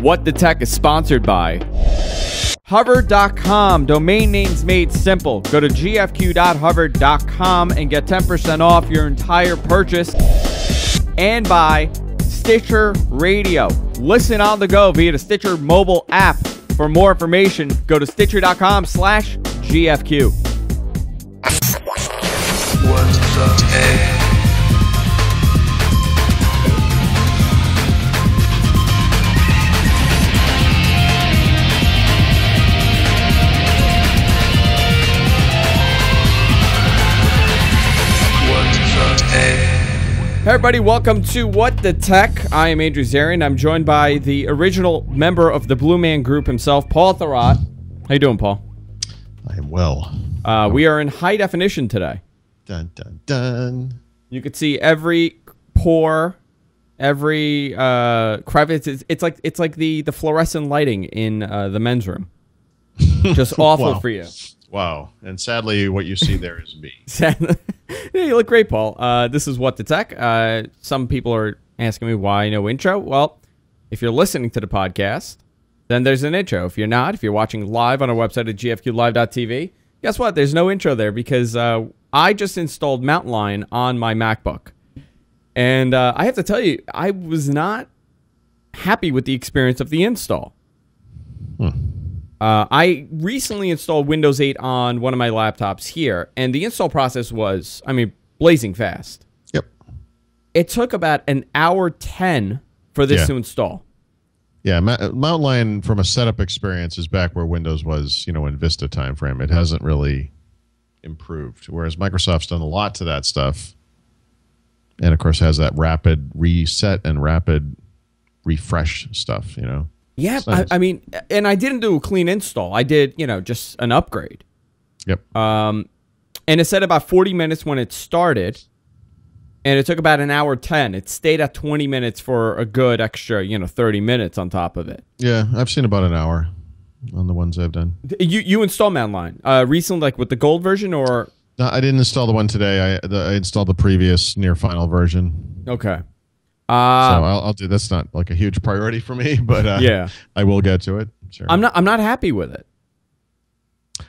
What the Tech is sponsored by Hover.com. Domain names made simple. Go to gfq.hover.com and get 10% off your entire purchase. And by Stitcher Radio. Listen on the go via the Stitcher mobile app. For more information, go to stitcher.com/GFQ. What the Tech? Hey everybody, welcome to What the Tech. I am Andrew Zarian. I'm joined by the original member of the Blue Man Group himself, Paul Thurrott. How you doing, Paul? I am well. We are in high definition today. Dun dun dun. You could see every pore, every crevice. It's like the fluorescent lighting in the men's room. Just awful Wow. for you. Wow. And sadly, what you see there is me. Sadly. Yeah, you look great, Paul. This is What the Tech. Some people are asking me why no intro. Well, if you're listening to the podcast, then there's an intro. If you're not, if you're watching live on our website at gfqlive.tv, guess what? There's no intro there because I just installed Mountain Lion on my MacBook. And I have to tell you, I was not happy with the experience of the install. I recently installed Windows 8 on one of my laptops here, and the install process was, I mean, blazing fast. Yep. It took about an hour 10 for this to install. Yeah, Mountain Lion from a setup experience is back where Windows was, you know, in Vista timeframe. It hasn't really improved, whereas Microsoft's done a lot to that stuff. And, of course, has that rapid reset and rapid refresh stuff, you know. Yeah, Nice. I mean, and I didn't do a clean install. I did, you know, just an upgrade. Yep. And it said about 40 minutes when it started, and it took about an hour 10. It stayed at 20 minutes for a good extra, you know, 30 minutes on top of it. Yeah, I've seen about an hour on the ones I've done. You installed Mountain Lion recently, like with the gold version, or? No, I didn't install the one today. I installed the previous near final version. Okay. So I'll do. That's not like a huge priority for me, but yeah, I will get to it. Sure. I'm not happy with it.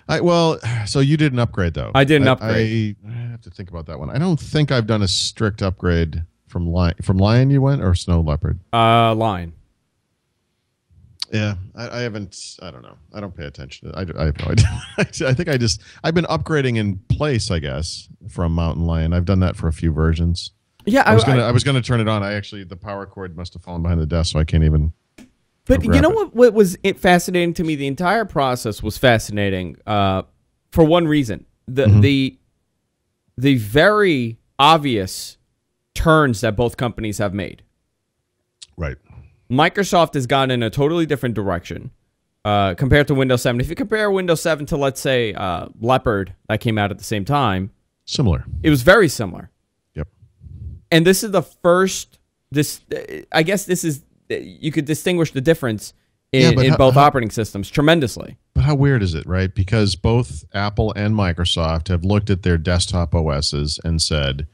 Well, so you did an upgrade though. I did an upgrade. I have to think about that one. I don't think I've done a strict upgrade from Lion. From Lion you went or Snow Leopard? Lion. Yeah, I haven't. I don't know. I don't pay attention. I have no idea. I think I've been upgrading in place, I guess, from Mountain Lion. I've done that for a few versions. Yeah, I was gonna turn it on. The power cord must have fallen behind the desk, so I can't even. But you know what was fascinating to me? The entire process was fascinating for one reason. The very obvious turns that both companies have made. Right. Microsoft has gone in a totally different direction compared to Windows 7. If you compare Windows 7 to, let's say, Leopard that came out at the same time, similar. It was very similar. Yep. And this is the first. I guess this is. You could distinguish the difference in both operating systems tremendously. But how weird is it, right? Because both Apple and Microsoft have looked at their desktop OSs and said,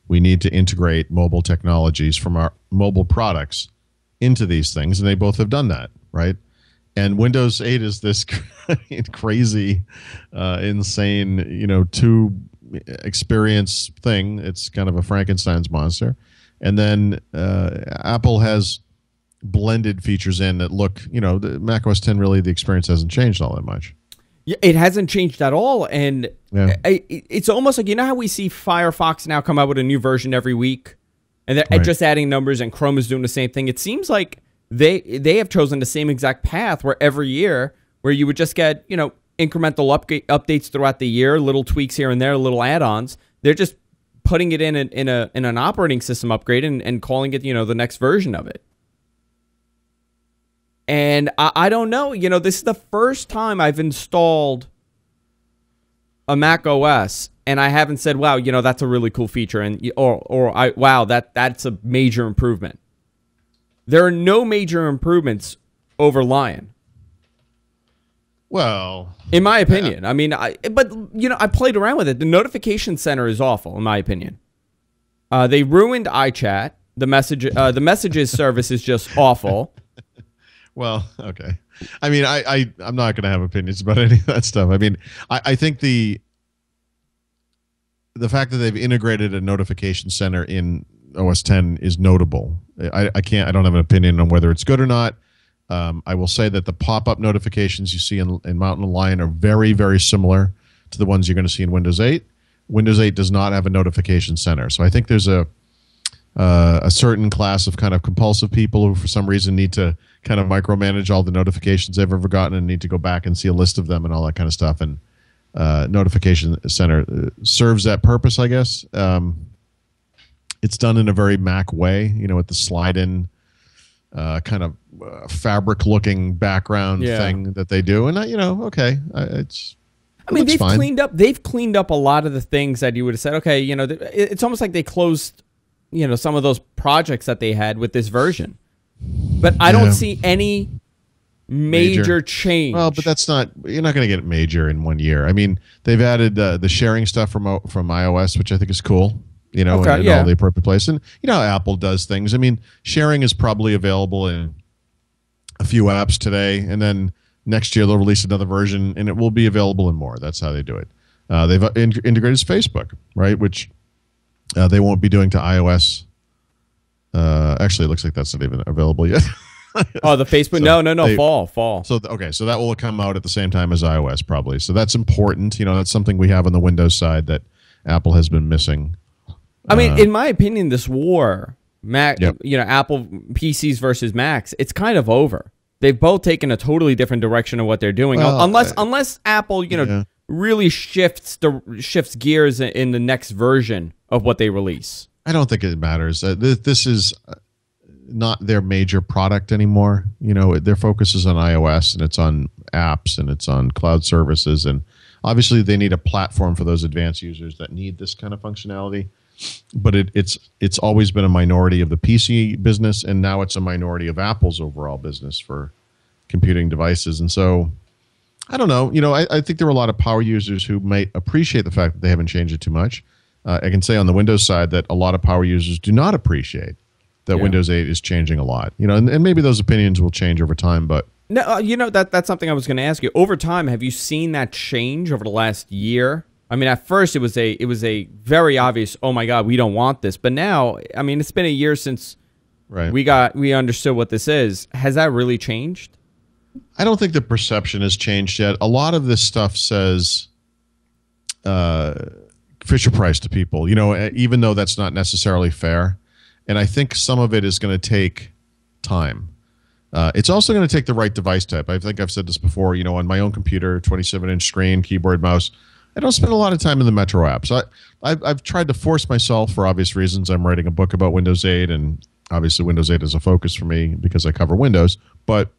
we need to integrate mobile technologies from our mobile products into these things, and they both have done that, right? And Windows 8 is this crazy, insane, you know, two experience thing. It's kind of a Frankenstein's monster. And then Apple has blended features in that look, you know, the Mac OS X really, the experience hasn't changed all that much. Yeah, it hasn't changed at all. And it's almost like, you know how we see Firefox now come out with a new version every week? And they're just adding numbers, and Chrome is doing the same thing. It seems like they have chosen the same exact path where every year where you would just get, you know, incremental updates throughout the year, little tweaks here and there, little add-ons. They're just putting it in an operating system upgrade and calling it, you know, the next version of it. And I don't know, you know, this is the first time I've installed a Mac OS and I haven't said, wow, you know, that's a really cool feature, and wow, that's a major improvement. There are no major improvements over Lion. Well, in my opinion, I mean, but you know, I played around with it. The notification center is awful, in my opinion. They ruined iChat. The messages service is just awful. Well, okay. I mean, I'm not going to have opinions about any of that stuff. I mean, I think the fact that they've integrated a notification center in OS 10 is notable. I don't have an opinion on whether it's good or not. I will say that the pop-up notifications you see in Mountain Lion are very, very similar to the ones you're going to see in Windows 8. Windows 8 does not have a notification center. So I think there's a certain class of kind of compulsive people who for some reason need to kind of micromanage all the notifications they've ever gotten and need to go back and see a list of them and all that kind of stuff. And notification center serves that purpose, I guess. It's done in a very Mac way, with the slide-in kind of fabric-looking background thing that they do. And okay, it's. I mean, they've cleaned up a lot of the things that you would have said. Okay, it's almost like they closed, some of those projects that they had with this version. But I don't see any major change. Well, but you're not going to get it major in 1 year. I mean, they've added the sharing stuff from iOS, which I think is cool. In all the appropriate place. And Apple does things. I mean, sharing is probably available in a few apps today, and then next year they'll release another version, and it will be available in more. That's how they do it. They've integrated Facebook, right, which they won't be doing to iOS. Actually, it looks like that's not even available yet. Oh, the Facebook? So no, fall. So so that will come out at the same time as iOS probably. So that's important. That's something we have on the Windows side that Apple has been missing. I mean, in my opinion, this war, Apple PCs versus Macs, it's kind of over. They've both taken a totally different direction of what they're doing. Unless Apple, really shifts gears in the next version of what they release. I don't think it matters. This is not their major product anymore. Their focus is on iOS, and it's on apps, and it's on cloud services, and obviously they need a platform for those advanced users that need this kind of functionality. But it's always been a minority of the PC business, and now it's a minority of Apple's overall business for computing devices. And so, I don't know. I think there are a lot of power users who might appreciate the fact that they haven't changed it too much. I can say on the Windows side that a lot of power users do not appreciate that Windows 8 is changing a lot. And maybe those opinions will change over time. But no, that's something I was going to ask you. Over time, have you seen that change over the last year? I mean, at first it was a very obvious, oh my God, we don't want this. But now, I mean, it's been a year since we understood what this is. Has that really changed? I don't think the perception has changed yet. A lot of this stuff says Fisher Price to people, even though that's not necessarily fair. And I think some of it is going to take time. It's also going to take the right device type. I think I've said this before, on my own computer, 27-inch screen, keyboard, mouse. I don't spend a lot of time in the Metro apps. I've tried to force myself for obvious reasons. I'm writing a book about Windows 8, and obviously Windows 8 is a focus for me because I cover Windows. But,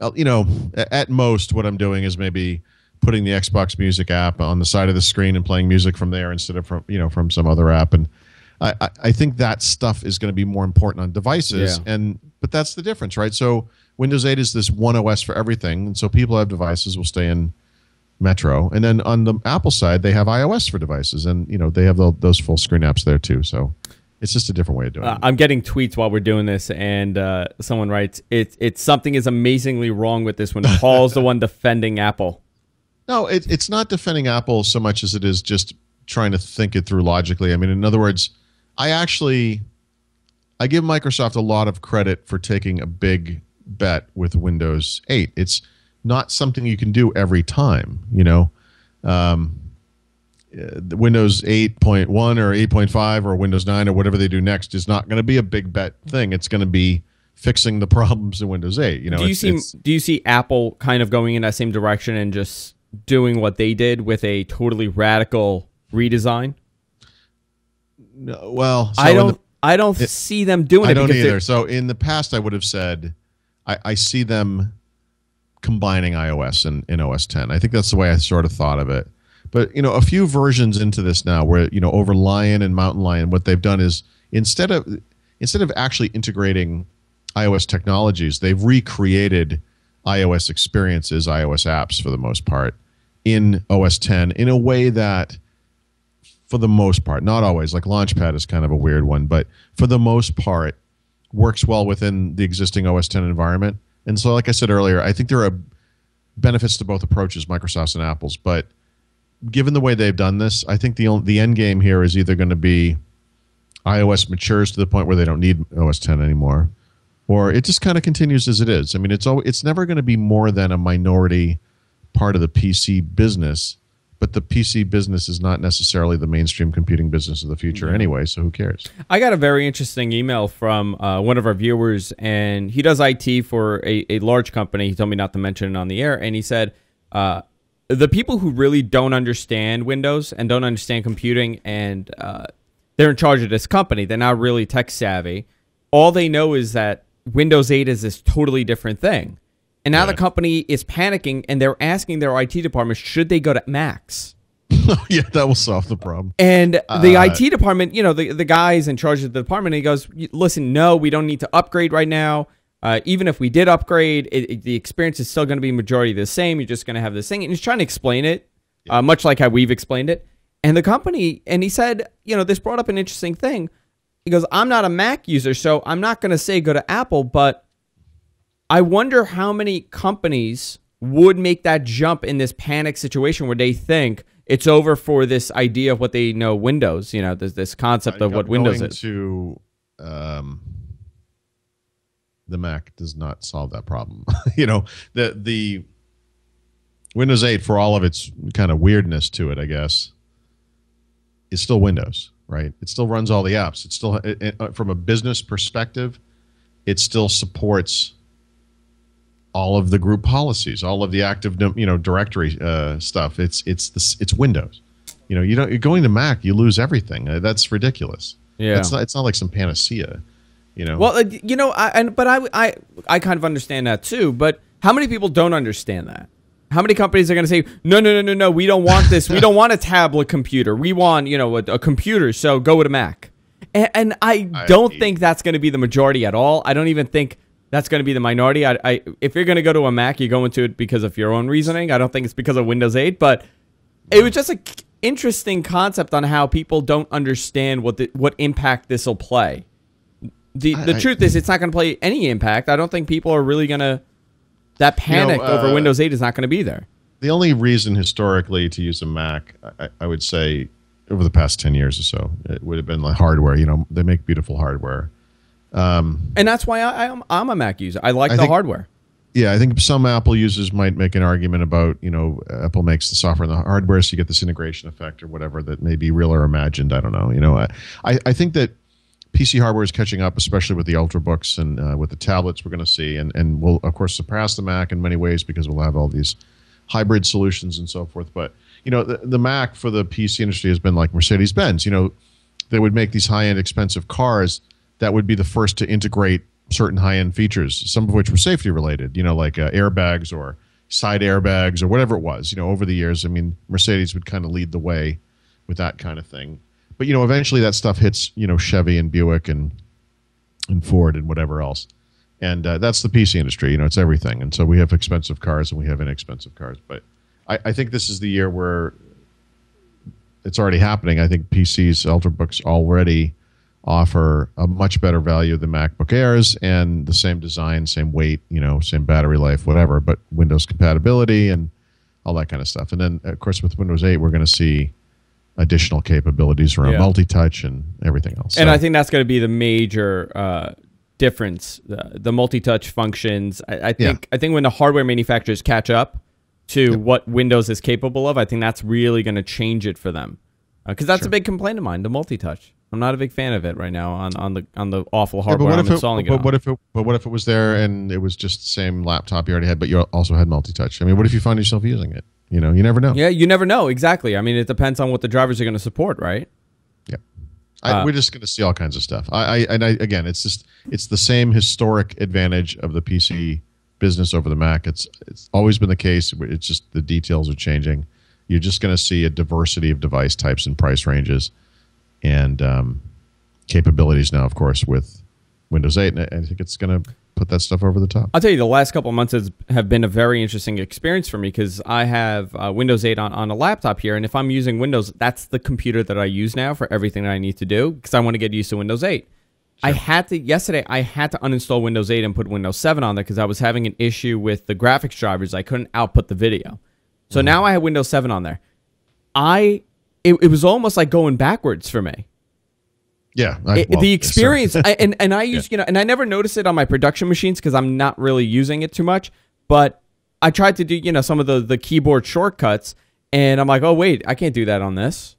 at most what I'm doing is maybe putting the Xbox Music app on the side of the screen and playing music from there instead of from some other app. And I think that stuff is going to be more important on devices. Yeah. But that's the difference, right? So Windows 8 is this one OS for everything. And so people who have devices will stay in Metro, and then on the Apple side, they have iOS for devices, and they have those full screen apps there too. So it's just a different way of doing it. I'm getting tweets while we're doing this, and someone writes, "It's something is amazingly wrong with this when Paul's the one defending Apple." No, it's not defending Apple so much as it is just trying to think it through logically. I mean, in other words, I give Microsoft a lot of credit for taking a big bet with Windows 8. It's not something you can do every time, Windows 8.1 or 8.5 or Windows 9 or whatever they do next is not going to be a big bet thing. It's going to be fixing the problems in Windows 8. Do you see Apple kind of going in that same direction and just doing what they did with a totally radical redesign? No, well, so I don't see them doing it. I don't either. So in the past, I would have said I see them combining iOS and OS 10. I think that's the way I sort of thought of it. But a few versions into this now, where over Lion and Mountain Lion, what they've done is instead of actually integrating iOS technologies, they've recreated iOS experiences, iOS apps for the most part, in OS 10 in a way that, for the most part, not always, like Launchpad is kind of a weird one, but for the most part, works well within the existing OS 10 environment. And so, like I said earlier, I think there are benefits to both approaches, Microsoft's and Apple's. But given the way they've done this, I think the end game here is either going to be iOS matures to the point where they don't need OS 10 anymore, or it just kind of continues as it is. I mean, it's never going to be more than a minority part of the PC business, but the PC business is not necessarily the mainstream computing business of the future anyway, so who cares? I got a very interesting email from one of our viewers, and he does IT for a large company. He told me not to mention it on the air, and he said, the people who really don't understand Windows and don't understand computing, and they're in charge of this company, they're not really tech savvy, all they know is that Windows 8 is this totally different thing. And now the company is panicking, and they're asking their IT department, should they go to Macs? Yeah, that will solve the problem. And the IT department, you know, the guy's in charge of the department, and he goes, listen, no, we don't need to upgrade right now. Even if we did upgrade, the experience is still going to be majority the same. You're just going to have this thing. And he's trying to explain it, much like how we've explained it. And the company, and he said, you know, this brought up an interesting thing. He goes, I'm not a Mac user, so I'm not going to say go to Apple, but I wonder how many companies would make that jump in this panic situation where they think it's over for this idea of what they know Windows, you know, this concept of what Windows is. The Mac does not solve that problem. You know, the Windows 8, for all of its kind of weirdness to it, I guess, is still Windows. Right, it still runs all the apps. It's still, from a business perspective, it still supports all of the group policies, all of the Active, Directory stuff. It's Windows. You know, you're going to Mac, you lose everything. That's ridiculous. Yeah, it's not like some panacea. You know. Well, you know, I kind of understand that too. But how many people don't understand that? How many companies are going to say, no, we don't want this. We don't want a tablet computer. We want, you know, a computer, so go with a Mac. And I don't think that's going to be the majority at all. I don't even think that's going to be the minority. If you're going to go to a Mac, you go into it because of your own reasoning. I don't think it's because of Windows 8, but it was just an interesting concept on how people don't understand what impact this will play. The truth is, it's not going to play any impact. I don't think people are really going to... That panic over Windows 8 is not going to be there. The only reason historically to use a Mac, I would say, over the past 10 years or so, it would have been like hardware. You know, they make beautiful hardware. And that's why I'm a Mac user. I like the hardware. Yeah, I think some Apple users might make an argument about, you know, Apple makes the software and the hardware, so you get this integration effect or whatever that may be real or imagined. I don't know. You know, I think that PC hardware is catching up, especially with the Ultrabooks and with the tablets we're going to see. And we'll, of course, surpass the Mac in many ways because we'll have all these hybrid solutions and so forth. But, you know, the Mac for the PC industry has been like Mercedes-Benz. You know, they would make these high-end expensive cars that would be the first to integrate certain high-end features, some of which were safety-related, you know, like airbags or side airbags or whatever it was. You know, over the years, I mean, Mercedes would kind of lead the way with that kind of thing. But, you know, eventually that stuff hits, you know, Chevy and Buick and Ford and whatever else. And that's the PC industry. You know, it's everything. And so we have expensive cars and we have inexpensive cars. But I think this is the year where it's already happening. I think PCs, Ultrabooks already offer a much better value than MacBook Airs and the same design, same weight, you know, same battery life, whatever, but Windows compatibility and all that kind of stuff. And then, of course, with Windows 8, we're going to see additional capabilities around multi-touch and everything else. And I think that's going to be the major difference, the multi-touch functions. I think when the hardware manufacturers catch up to what Windows is capable of, I think that's really going to change it for them. Because that's a big complaint of mine, the multi-touch. I'm not a big fan of it right now on the awful hardware I'm installing it on. But what if it was there and it was just the same laptop you already had, but you also had multi-touch? I mean, what if you find yourself using it? You know, you never know. Yeah, you never know. Exactly. I mean, it depends on what the drivers are going to support, right? Yeah. We're just going to see all kinds of stuff. Again, it's the same historic advantage of the PC business over the Mac. It's always been the case. It's just the details are changing. You're just going to see a diversity of device types and price ranges and capabilities now, of course, with Windows 8. And I think it's going to put that stuff over the top. I'll tell you, the last couple of months have been a very interesting experience for me because I have Windows 8 on a laptop here, and if I'm using Windows, that's the computer that I use now for everything that I need to do because I want to get used to Windows 8. I had to uninstall Windows 8 and put Windows 7 on there because I was having an issue with the graphics drivers. I couldn't output the video. So now I have Windows 7 on there. It was almost like going backwards for me. Yeah, the experience, and I use and I never noticed it on my production machines because I'm not really using it too much. But I tried to do some of the keyboard shortcuts, and I'm like, oh wait, I can't do that on this.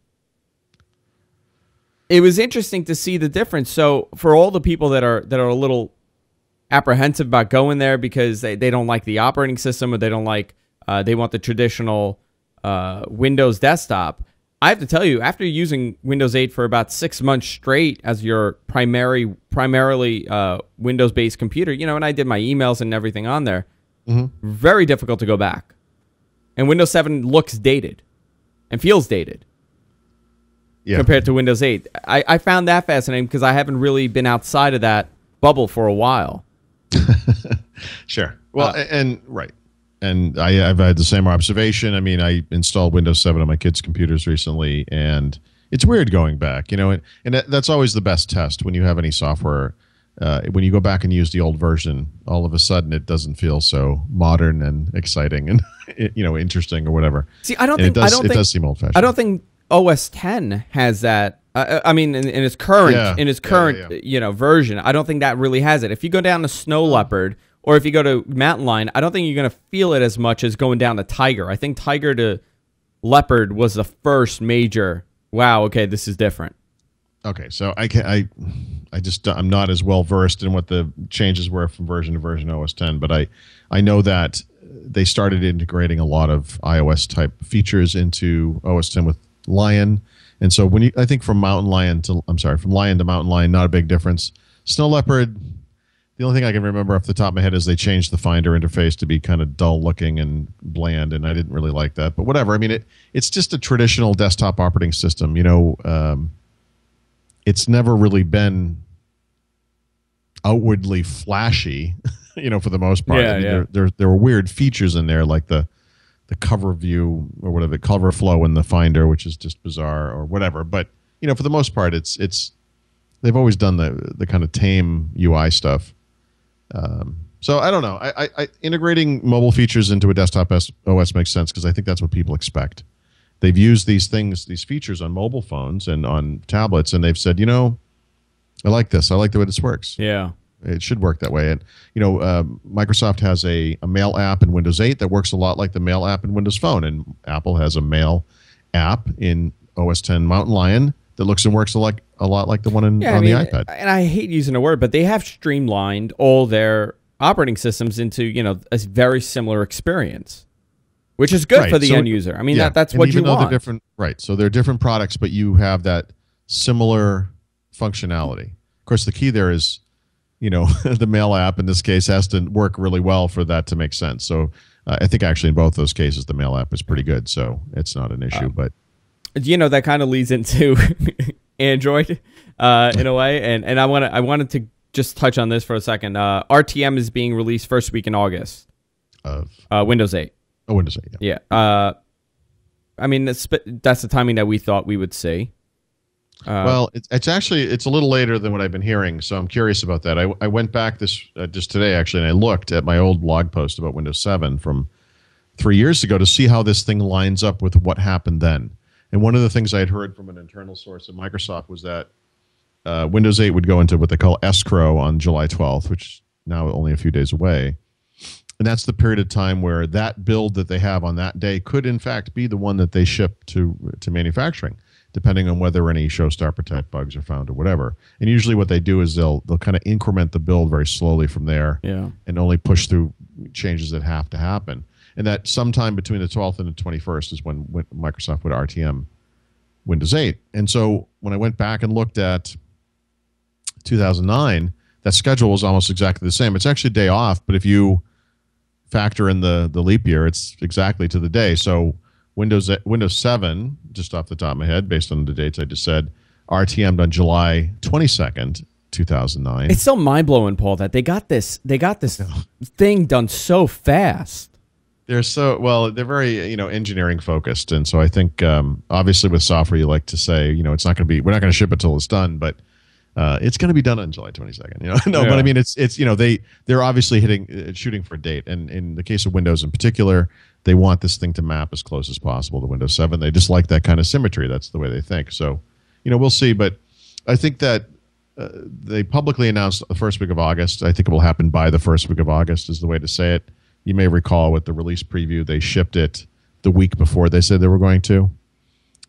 It was interesting to see the difference. So for all the people that are a little apprehensive about going there because they don't like the operating system or they don't like they want the traditional Windows desktop, I have to tell you, after using Windows 8 for about 6 months straight as your primarily Windows-based computer, and I did my emails and everything on there, very difficult to go back. And Windows 7 looks dated and feels dated. Compared to Windows 8. I found that fascinating because I haven't really been outside of that bubble for a while. Sure. Well, right. And I've had the same observation. I mean, I installed Windows 7 on my kids' computers recently, and it's weird going back, and that's always the best test when you have any software. When you go back and use the old version, all of a sudden it doesn't feel so modern and exciting and interesting or whatever. See, I don't think it does seem old-fashioned. I don't think OS X has that. I mean, in its current version, I don't think that really has it. If you go down to Snow Leopard or if you go to Mountain Lion, I don't think you're going to feel it as much as going down to Tiger. I think Tiger to Leopard was the first major. Wow, okay, this is different. Okay, so I'm not as well versed in what the changes were from version to version OS X, but I know that they started integrating a lot of iOS type features into OS X with Lion, and so I think from Lion to Mountain Lion, not a big difference. Snow Leopard, the only thing I can remember off the top of my head is they changed the Finder interface to be kind of dull looking and bland, and I didn't really like that. But whatever. I mean, it's just a traditional desktop operating system. It's never really been outwardly flashy, for the most part. There were weird features in there, like the cover view or whatever, the cover flow in the Finder, which is just bizarre or whatever. But for the most part, it's they've always done the kind of tame UI stuff. So I don't know. I integrating mobile features into a desktop OS makes sense because I think that's what people expect. They've used these features on mobile phones and on tablets, and they've said, I like this. I like the way this works. Yeah. It should work that way. And, Microsoft has a mail app in Windows 8 that works a lot like the mail app in Windows Phone. And Apple has a mail app in OS X Mountain Lion that looks and works a lot like the one on the iPad. And I hate using the word, but they have streamlined all their operating systems into, a very similar experience, which is good for the end user. I mean, that's what you want. They're different, right. So they're different products, but you have that similar functionality. Of course, the key there is, the mail app in this case has to work really well for that to make sense. So I think actually in both those cases, the mail app is pretty good. So it's not an issue, but that kind of leads into Android in a way. And I wanted to just touch on this for a second. RTM is being released first week in August of Windows 8. Oh, Windows 8. Yeah. I mean, that's the timing that we thought we would see. Well, it's a little later than what I've been hearing, so I'm curious about that. I went back just today, actually, and I looked at my old blog post about Windows 7 from 3 years ago to see how this thing lines up with what happened then. And one of the things I had heard from an internal source at Microsoft was that Windows 8 would go into what they call escrow on July 12th, which is now only a few days away. And that's the period of time where that build that they have on that day could, in fact, be the one that they ship to manufacturing, depending on whether any showstopper type bugs are found or whatever. And usually what they do is they'll kind of increment the build very slowly from there and only push through changes that have to happen. And that sometime between the 12th and the 21st is when Microsoft would RTM Windows 8. And so when I went back and looked at 2009, that schedule was almost exactly the same. It's actually a day off, but if you factor in the leap year, it's exactly to the day. So Windows 7, just off the top of my head, based on the dates I just said, RTM'd on July 22nd, 2009. It's so mind-blowing, Paul, that they got this thing done so fast. They're very, engineering focused. And so I think, obviously with software, you like to say, it's not going to be, we're not going to ship it till it's done. But It's going to be done on July 22nd. No, Yeah. but I mean, it's they're obviously shooting for a date, and in the case of Windows in particular, they want this thing to map as close as possible to Windows 7. They just like that kind of symmetry. That's the way they think. So, we'll see. But I think that they publicly announced the first week of August. I think it will happen by the first week of August is the way to say it. You may recall with the release preview, they shipped it the week before they said they were going to.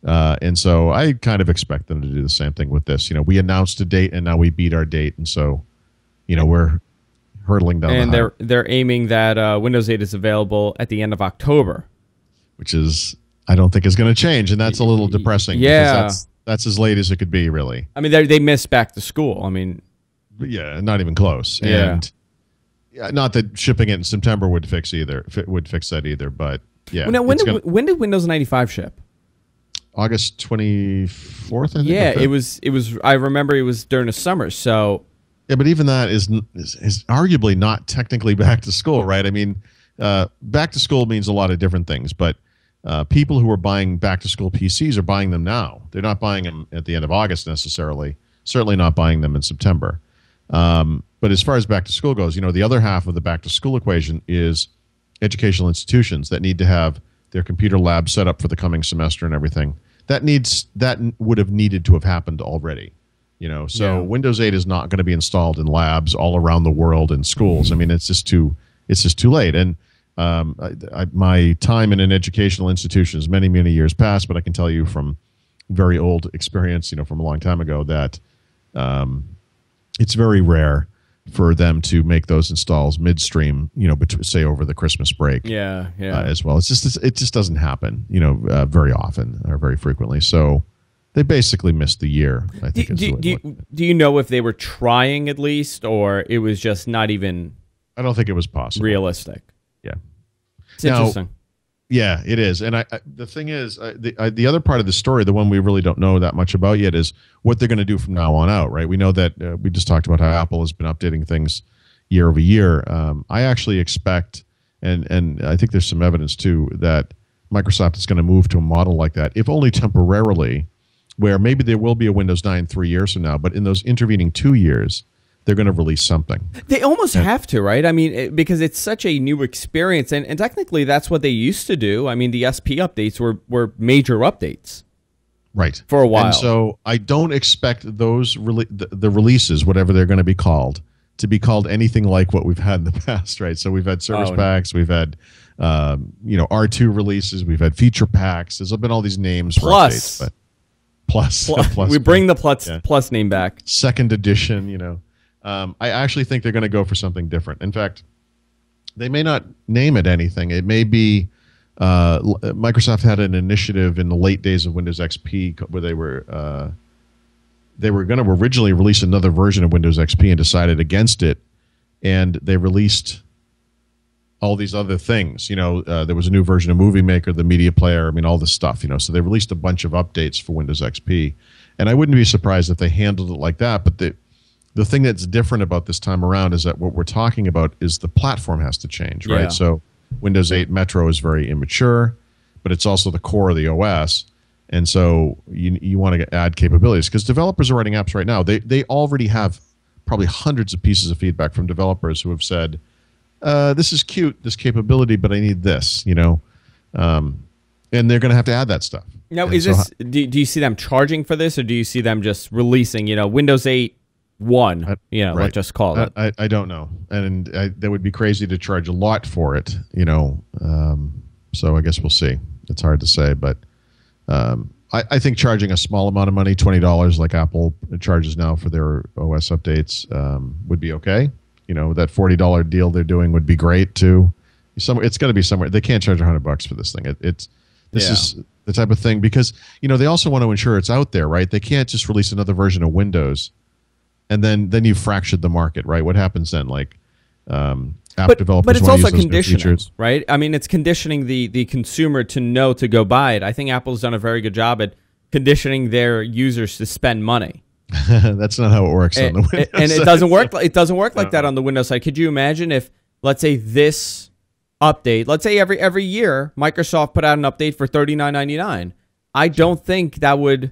And so I kind of expect them to do the same thing with this. We announced a date and now we beat our date. And so, we're hurtling down and the they're aiming that Windows 8 is available at the end of October. Which is, I don't think is going to change. And that's a little depressing. Yeah. Because that's as late as it could be, really. I mean, they missed back to school. I mean. Yeah, not even close. Yeah. And not that shipping it in September would fix that either. But yeah. Well, now, when did Windows 95 ship? August 24th, I think. Yeah, it was. I remember it was during the summer. So yeah, but even that is arguably not technically back to school, right? I mean, back to school means a lot of different things, but people who are buying back to school PCs are buying them now. They're not buying them at the end of August necessarily. Certainly not buying them in September. But as far as back to school goes, the other half of the back to school equation is educational institutions that need to have their computer lab set up for the coming semester and everything. That would have needed to have happened already. So Yeah. Windows 8 is not going to be installed in labs all around the world in schools. I mean, it's just too late. And my time in an educational institution is many, many years past, but I can tell you from very old experience, from a long time ago, that it's very rare for them to make those installs midstream, say over the Christmas break. yeah. As well. It just doesn't happen, very often or very frequently. So they basically missed the year, I think. Do you know if they were trying at least, or it was just not even I don't think it was possible. realistic? Yeah. It's interesting. Yeah, it is. And the thing is, the other part of the story, the one we really don't know that much about yet, is what they're going to do from now on out, right? We know that we just talked about how Apple has been updating things year over year. I actually expect, and I think there's some evidence too, that Microsoft is going to move to a model like that, if only temporarily, where maybe there will be a Windows 9 3 years from now, but in those intervening 2 years, they're going to release something. They almost have to, right? I mean, because it's such a new experience, and technically that's what they used to do. I mean, the SP updates were major updates. Right. For a while. And so I don't expect those the releases, whatever they're going to be called anything like what we've had in the past, right? So we've had service packs, we've had R2 releases, we've had feature packs. There's been all these names for updates, but plus. We bring the plus name back. Second edition, I actually think they're going to go for something different. In fact, they may not name it anything. It may be Microsoft had an initiative in the late days of Windows XP where they were going to originally release another version of Windows XP and decided against it, and they released all these other things. There was a new version of Movie Maker, the media player, I mean, all this stuff. So they released a bunch of updates for Windows XP, and I wouldn't be surprised if they handled it like that. But the thing that's different about this time around is that what we're talking about is the platform has to change, right? Yeah. So Windows 8 Metro is very immature, but it's also the core of the OS. And so you want to add capabilities because developers are writing apps right now. They already have probably hundreds of pieces of feedback from developers who have said, this is cute, this capability, but I need this, and they're going to have to add that stuff. Now, and do you see them charging for this, or do you see them just releasing, Windows 8 1, right. let's just call it? I don't know. And that would be crazy to charge a lot for it, so I guess we'll see. It's hard to say, but I think charging a small amount of money, $20 like Apple charges now for their OS updates, would be okay. That $40 deal they're doing would be great too. It's got to be somewhere. They can't charge $100 for this thing. This is the type of thing because they also want to ensure it's out there, right? They can't just release another version of Windows, and then you've fractured the market, right? What happens then? Like app developers, but it's want to also use those new conditioning, features. right? I mean, it's conditioning the consumer to know to go buy it. I think Apple's done a very good job at conditioning their users to spend money. That's not how it works on the Windows and side. it doesn't work. It doesn't work like that on the Windows side. Could you imagine if, let's say, this update, let's say every year, Microsoft put out an update for $39.99? I don't think that would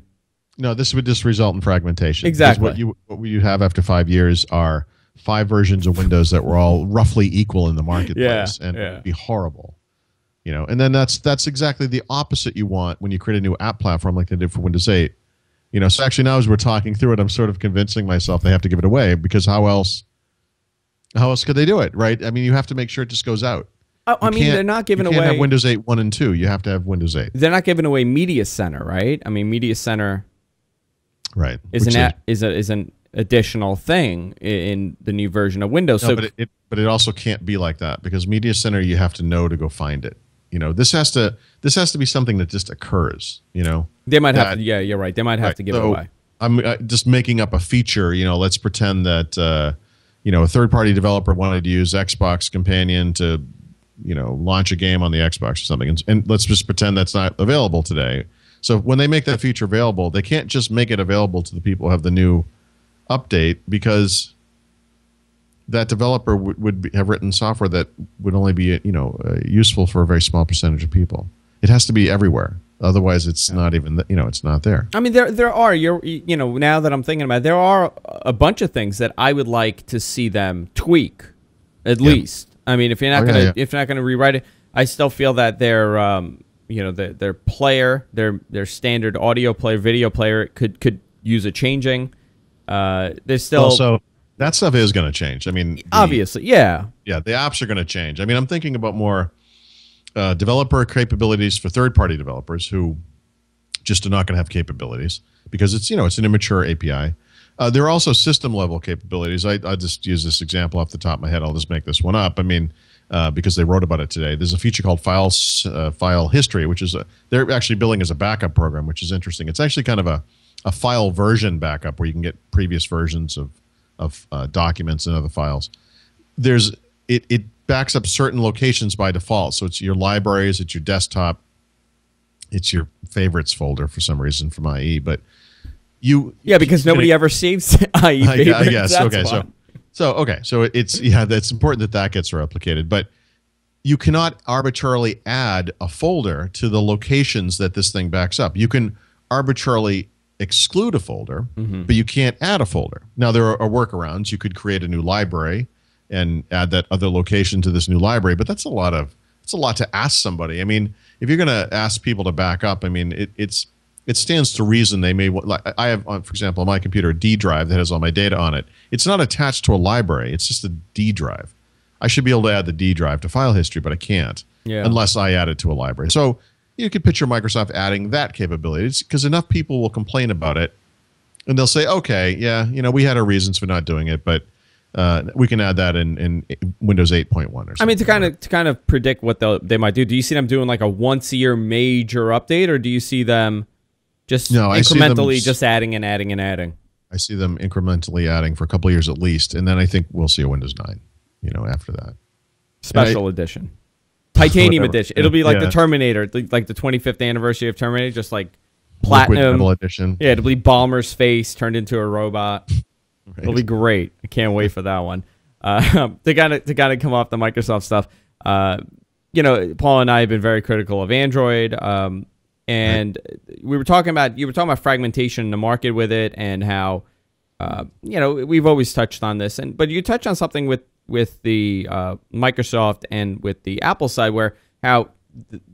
No, this would just result in fragmentation. Exactly. What you have after 5 years are 5 versions of Windows that were all roughly equal in the marketplace, and it would be horrible. And then that's exactly the opposite you want when you create a new app platform like they did for Windows 8. So actually now as we're talking through it, I'm sort of convincing myself they have to give it away, because how else could they do it, right? I mean, you have to make sure it just goes out. I mean, they're not giving away. You can't have Windows 8 1 and 2. You have to have Windows 8. They're not giving away Media Center, right? I mean, Media Center, right, is an additional thing in the new version of Windows. No, but it also can't be like that, because Media Center you have to know to go find it. This has to be something that just occurs. They might have to. Yeah, you're right. They might have to give it away. I'm just making up a feature. Let's pretend that a third-party developer wanted to use Xbox Companion to launch a game on the Xbox or something, and let's just pretend that's not available today. So when they make that feature available, they can't just make it available to the people who have the new update, because that developer would have written software that would only be useful for a very small percentage of people. It has to be everywhere. Otherwise, it's not even it's not there. I mean, there are now that I'm thinking about it, there are a bunch of things that I would like to see them tweak, at least. I mean, if you're not gonna rewrite it, I still feel that their player, their standard audio player, video player could use a changing. There's still also that stuff is going to change. I mean, obviously, the apps are going to change. I mean, I'm thinking about more developer capabilities for third-party developers who just are not going to have capabilities, because it's it's an immature API. There are also system-level capabilities. I'll just use this example off the top of my head. I'll just make this one up. I mean, because they wrote about it today. There's a feature called file history, which is they're actually billing as a backup program, which is interesting. It's actually kind of a file version backup where you can get previous versions of documents and other files. It backs up certain locations by default. So it's your libraries, it's your desktop, it's your favorites folder for some reason from IE, but because nobody ever saves IE favorites. I guess. Okay, so it's that's important that gets replicated, but you cannot arbitrarily add a folder to the locations that this thing backs up. You can arbitrarily exclude a folder, but you can't add a folder. Now, there are workarounds. You could create a new library and add that other location to this new library, but that's a lot to ask somebody. I mean, if you're going to ask people to back up, I mean, it stands to reason they may, like I have, for example, on my computer, a D drive that has all my data on it. It's not attached to a library. It's just a D drive. I should be able to add the D drive to file history, but I can't unless I add it to a library. So you could picture Microsoft adding that capability, because enough people will complain about it, and they'll say, okay, we had our reasons for not doing it, but we can add that in Windows 8.1 or something. I mean, to kind of predict what they might do. Do you see them doing like a once-a-year major update, or do you see them just incrementally just adding and adding and adding? I see them incrementally adding for a couple of years at least, and then I think we'll see a Windows 9, after that. Special edition. Titanium edition. It'll be like the Terminator, like the 25th anniversary of Terminator, just like platinum edition. Yeah, it'll be Ballmer's face turned into a robot. Right. It'll be great. I can't wait for that one. To kind of come off the Microsoft stuff. Paul and I have been very critical of Android, and you were talking about fragmentation in the market with it, and how we've always touched on this, but you touched on something with the Microsoft and with the Apple side, where how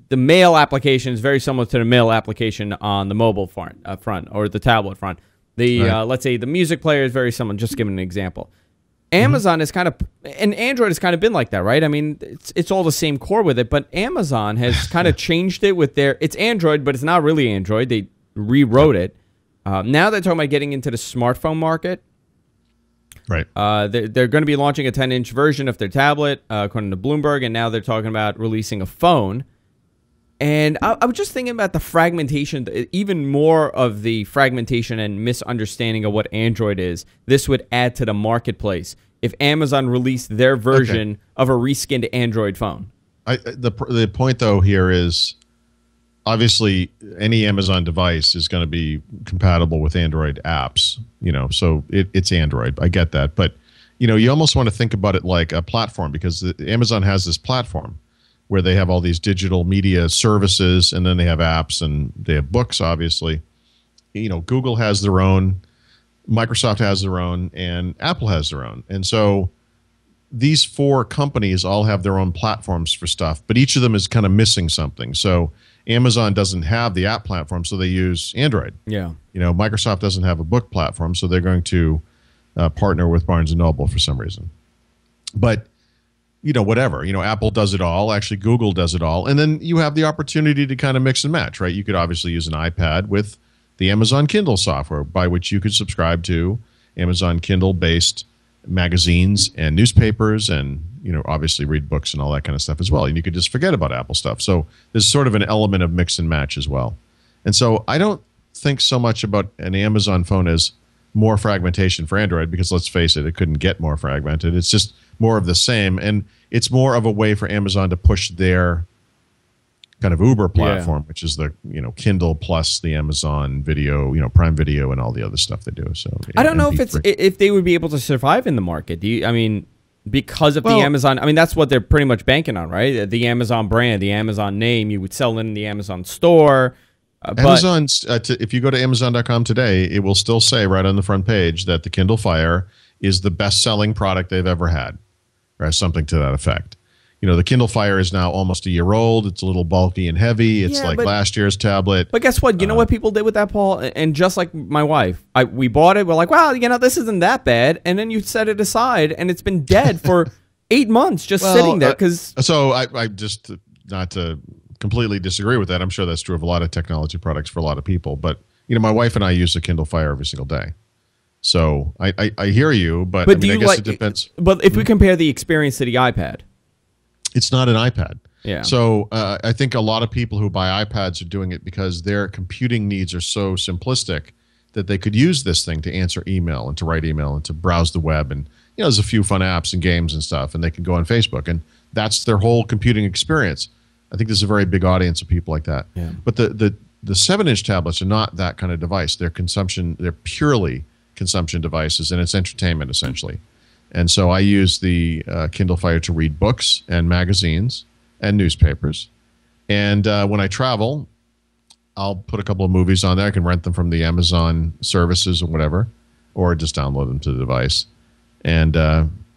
the mail application is very similar to the mail application on the mobile front or the tablet front. Let's say the music player is very similar. Just giving an example. Amazon is kind of, and Android has kind of been like that, right? I mean, it's all the same core with it, but Amazon has kind of changed it with it's Android, but it's not really Android. They rewrote it. Now they're talking about getting into the smartphone market. Right. They're going to be launching a 10-inch version of their tablet, according to Bloomberg, and now they're talking about releasing a phone. And I was just thinking about the fragmentation, even more of the fragmentation and misunderstanding of what Android is. This would add to the marketplace if Amazon released their version of a reskinned Android phone. The point, though, here is obviously any Amazon device is going to be compatible with Android apps, so it's Android. I get that. But, you almost want to think about it like a platform, because Amazon has this platform where they have all these digital media services, and then they have apps, and they have books, obviously. Google has their own, Microsoft has their own, and Apple has their own. And so these 4 companies all have their own platforms for stuff, but each of them is kind of missing something. So Amazon doesn't have the app platform, so they use Android. Yeah. Microsoft doesn't have a book platform, so they're going to partner with Barnes & Noble for some reason. But, whatever. Apple does it all. Actually, Google does it all. And then you have the opportunity to kind of mix and match, right? You could obviously use an iPad with the Amazon Kindle software, by which you could subscribe to Amazon Kindle-based magazines and newspapers and, obviously read books and all that kind of stuff as well. And you could just forget about Apple stuff. So there's sort of an element of mix and match as well. And so I don't think so much about an Amazon phone as more fragmentation for Android, because let's face it couldn't get more fragmented. It's just more of the same. And it's more of a way for Amazon to push their kind of Uber platform, which is the Kindle plus the Amazon Video, Prime Video, and all the other stuff they do. So I don't know if they would be able to survive in the market. Because of the Amazon, that's what they're pretty much banking on, right? The Amazon brand, the Amazon name, you would sell in the Amazon store. Amazon's if you go to Amazon.com today, it will still say right on the front page that the Kindle Fire is the best-selling product they've ever had, or something to that effect. The Kindle Fire is now almost a year old. It's a little bulky and heavy. It's last year's tablet. But guess what? You know what people did with that, Paul? And just like my wife, we bought it. We're like, wow, this isn't that bad. And then you set it aside, and it's been dead for 8 months, just sitting there. So I just, not to completely disagree with that. I'm sure that's true of a lot of technology products for a lot of people. But, my wife and I use the Kindle Fire every single day. So I hear you, but I guess it depends. But if we compare the experience to the iPad. It's not an iPad. Yeah. So I think a lot of people who buy iPads are doing it because their computing needs are so simplistic that they could use this thing to answer email and to write email and to browse the web. And, there's a few fun apps and games and stuff, and they can go on Facebook. And that's their whole computing experience. I think there's a very big audience of people like that. Yeah. But the 7-inch tablets are not that kind of device. They're purely consumption devices, and it's entertainment, essentially. And so I use the Kindle Fire to read books and magazines and newspapers. And when I travel, I'll put a couple of movies on there. I can rent them from the Amazon services or whatever, or just download them to the device. And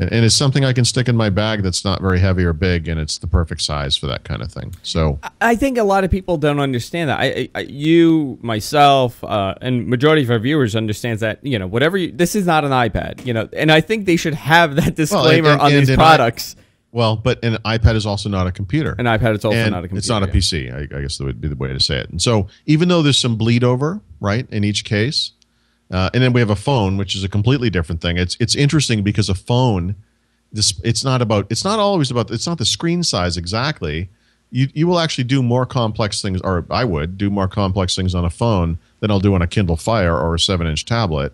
it's something I can stick in my bag that's not very heavy or big, and it's the perfect size for that kind of thing. So I think a lot of people don't understand that. You, myself, and majority of our viewers understands that, this is not an iPad, and I think they should have that disclaimer on these products. But an iPad is also not a computer. An iPad is also not a computer. It's not a PC, I guess that would be the way to say it. And so even though there's some bleed over, right, in each case, and then we have a phone, which is a completely different thing. It's interesting because a phone, it's not the screen size exactly. You will actually do more complex things, or I would do more complex things on a phone than I'll do on a Kindle Fire or a 7-inch tablet.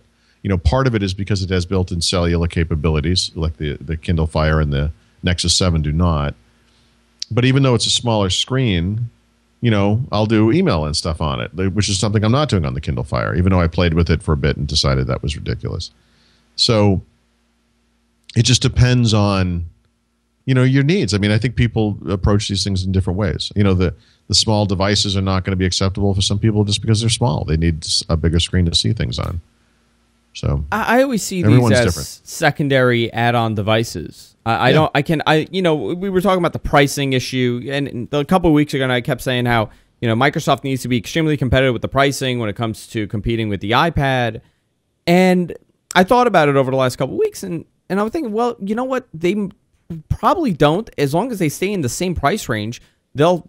Part of it is because it has built-in cellular capabilities, like the Kindle Fire and the Nexus 7 do not. But even though it's a smaller screen, I'll do email and stuff on it, which is something I'm not doing on the Kindle Fire, even though I played with it for a bit and decided that was ridiculous. So it just depends on, your needs. I think people approach these things in different ways. The small devices are not going to be acceptable for some people just because they're small. They need a bigger screen to see things on. So I always see these as secondary add-on devices. We were talking about the pricing issue, and a couple of weeks ago, I kept saying how, Microsoft needs to be extremely competitive with the pricing when it comes to competing with the iPad. And I thought about it over the last couple of weeks, and I was thinking, well, you know what? They probably don't. As long as they stay in the same price range, they'll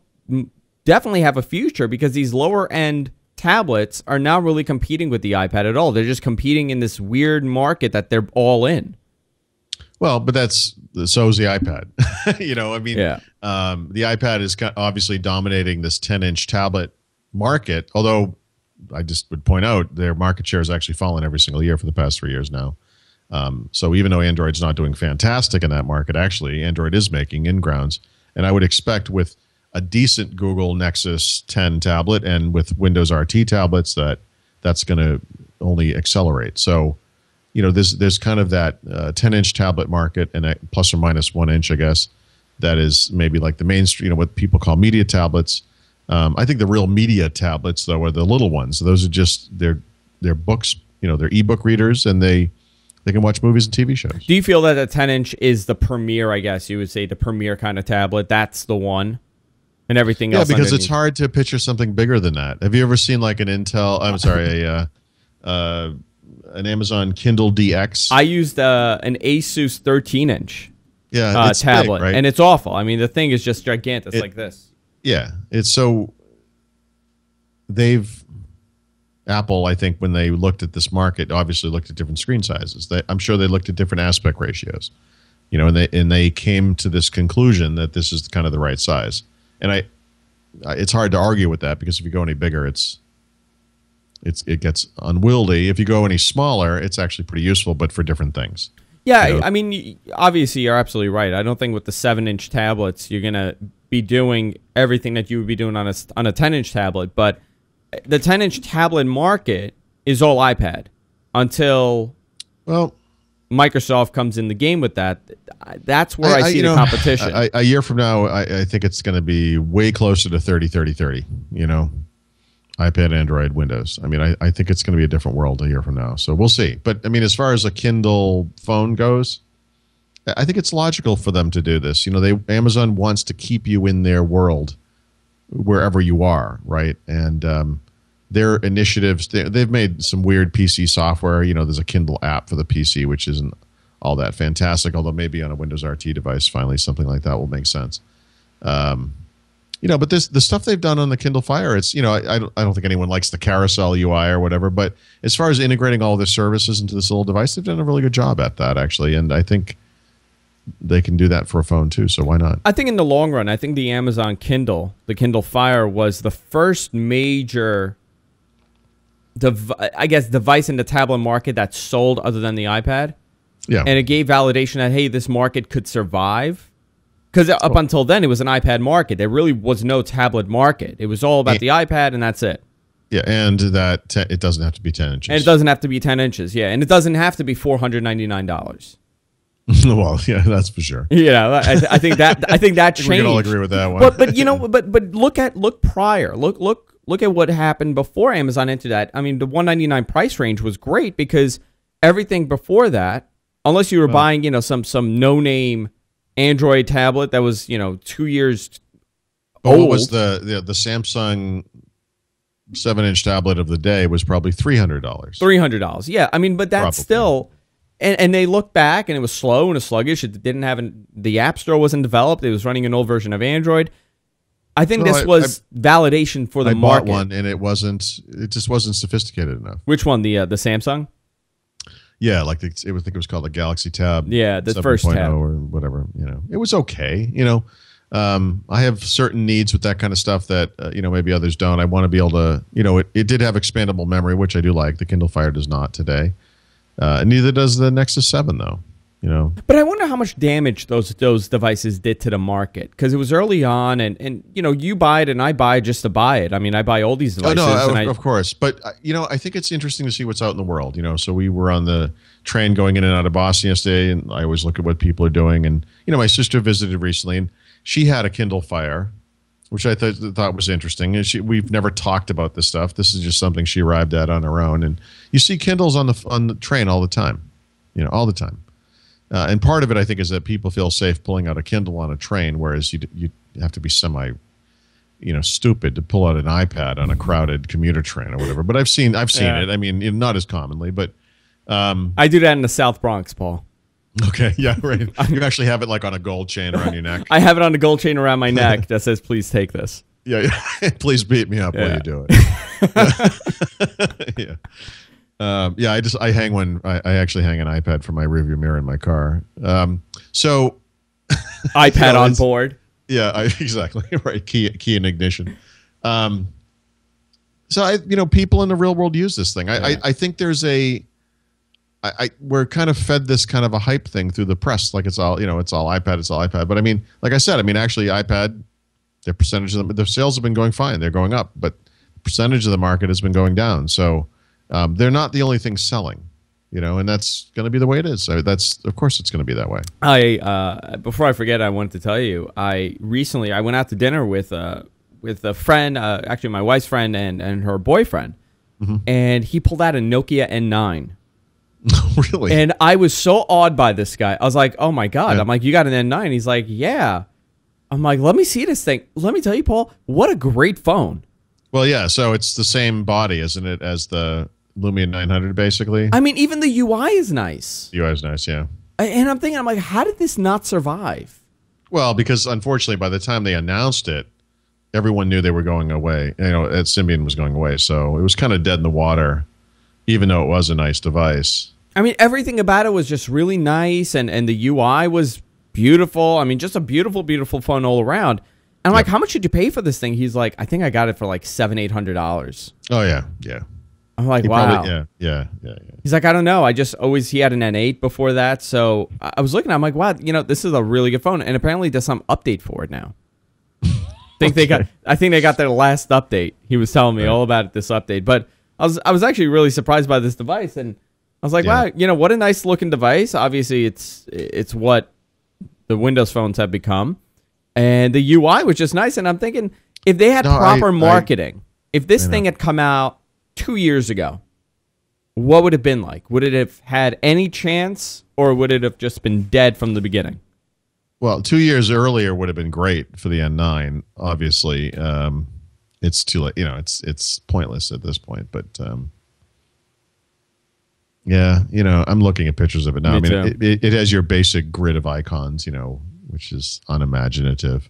definitely have a future, because these lower-end tablets are not really competing with the iPad at all. They're just competing in this weird market that they're all in. Well, but so is the iPad. Yeah. The iPad is obviously dominating this 10-inch tablet market, although I just would point out their market share has actually fallen every single year for the past 3 years now. So even though Android's not doing fantastic in that market, actually, Android is making ingrounds. And I would expect with a decent Google Nexus 10 tablet and with Windows RT tablets that's going to only accelerate. So, there's kind of that 10-inch tablet market and a plus or minus 1 inch, I guess, that is maybe like the mainstream, what people call media tablets. I think the real media tablets, though, are the little ones. Those are just they're books, they're ebook readers, and they can watch movies and TV shows. Do you feel that the 10-inch is the premier, I guess you would say, the premier kind of tablet? That's the one, and everything else. Yeah, because underneath. it's hard to picture something bigger than that. Have you ever seen like an an Amazon Kindle DX? I used an Asus 13-inch tablet, big, right? and it's awful. I mean, the thing is just gigantic. It's like this. Yeah, it's so Apple, I think, when they looked at this market, obviously looked at different screen sizes. I'm sure they looked at different aspect ratios, and they came to this conclusion that this is kind of the right size. And it's hard to argue with that, because if you go any bigger, it gets unwieldy. If you go any smaller, it's actually pretty useful, but for different things. Yeah, I mean, obviously you're absolutely right. I don't think with the 7-inch tablets you're gonna be doing everything that you would be doing on a 10-inch tablet, but the 10-inch tablet market is all iPad until Microsoft comes in the game with that. That's where I see the competition. A year from now, I think it's going to be way closer to 30-30-30. iPad, Android, Windows. I mean, I think it's going to be a different world a year from now. So we'll see. But I mean, as far as a Kindle phone goes, I think it's logical for them to do this. Amazon wants to keep you in their world wherever you are, right? And their initiatives, they've made some weird PC software. There's a Kindle app for the PC, which isn't all that fantastic, although maybe on a Windows RT device, finally, something like that will make sense. But the stuff they've done on the Kindle Fire, it's, I don't think anyone likes the carousel UI or whatever, but as far as integrating all their services into this little device, they've done a really good job at that, actually. And I think they can do that for a phone too, so why not? I think in the long run, I think the Amazon Kindle, the Kindle Fire, was the first major device in the tablet market that sold other than the iPad. Yeah. And it gave validation that, hey, this market could survive. Because up until then, it was an iPad market. There really was no tablet market. It was all about the iPad, and that's it. Yeah, and that it doesn't have to be 10 inches. And it doesn't have to be 10 inches, yeah. And it doesn't have to be $499. Well, yeah, that's for sure. I think that changed. We can all agree with that one. But look prior. Look at what happened before Amazon entered that. I mean, the $199 price range was great because everything before that, unless you were buying, some no-name Android tablet that was, 2 years old. What was the Samsung 7-inch tablet of the day was probably $300. $300, yeah. I mean, but that's still... And they looked back, and it was slow and it was sluggish. It didn't have the App Store wasn't developed. It was running an old version of Android. I think this was validation for the market. I bought one, and it just wasn't sophisticated enough. Which one? The Samsung? Yeah, I think it was called the Galaxy Tab. Yeah, the first tab or whatever. It was okay. I have certain needs with that kind of stuff that maybe others don't. I want to be able to. It did have expandable memory, which I do like. The Kindle Fire does not today. And neither does the Nexus 7, though. But I wonder how much damage those devices did to the market, because it was early on, and you buy it and I buy it just to buy it. I mean, I buy all these devices. Oh, no, of course. But I think it's interesting to see what's out in the world. So we were on the train going in and out of Boston yesterday, and I always look at what people are doing. And my sister visited recently, and she had a Kindle Fire, which I thought was interesting. And we've never talked about this stuff. This is just something she arrived at on her own. And you see Kindles on the train all the time, all the time. And part of it, I think, is that people feel safe pulling out a Kindle on a train, whereas you have to be stupid to pull out an iPad on a crowded commuter train or whatever. But I've seen it. I mean, not as commonly, but I do that in the South Bronx, Paul. Okay, yeah, right. You actually have it like on a gold chain around your neck. I have it on a gold chain around my neck that says, "Please take this." Yeah. Please beat me up while you do it. Yeah. I hang one. I actually hang an iPad from my rearview mirror in my car. So iPad on board. Yeah, exactly right. Key and ignition. So people in the real world use this thing. I think there's we're kind of fed this kind of a hype thing through the press, like it's all iPad. But I mean, like I said, actually iPad, their percentage of the sales have been going fine. They're going up, but the percentage of the market has been going down. So they're not the only thing selling, and that's going to be the way it is. So of course it's going to be that way. Before I forget, I wanted to tell you, I went out to dinner with with a friend, actually my wife's friend and her boyfriend, and he pulled out a Nokia N9. Really? And I was so awed by this guy. I was like, oh my God. Yeah. I'm like, you got an N9? He's like, yeah. I'm like, let me see this thing. Let me tell you, Paul, what a great phone. Well, yeah, so it's the same body, isn't it, as the Lumia 900, basically? I mean, even the UI is nice. The UI is nice, yeah. And I'm thinking, I'm like, how did this not survive? Well, because unfortunately, by the time they announced it, everyone knew they were going away. You know, Symbian was going away, so it was kind of dead in the water, even though it was a nice device. I mean, everything about it was just really nice, and the UI was beautiful. I mean, just a beautiful, beautiful phone all around. And I'm like, how much did you pay for this thing? He's like, I think I got it for like $700-800. Oh, yeah, yeah. I'm like, wow. Probably, yeah. He's like, I don't know. He had an N8 before that. So I was looking, I'm like, wow, this is a really good phone. And apparently there's some update for it now. I think they got their last update. He was telling me all about this update. But I was actually really surprised by this device. And I was like, wow, what a nice looking device. Obviously, it's what the Windows phones have become. And the UI was just nice. And I'm thinking, if they had proper marketing, if this thing had come out 2 years ago, what would it have been like? Would it have had any chance, or would it have just been dead from the beginning? Well, 2 years earlier would have been great for the N9. Obviously, it's too late. It's pointless at this point. But yeah, I'm looking at pictures of it now. It has your basic grid of icons, which is unimaginative.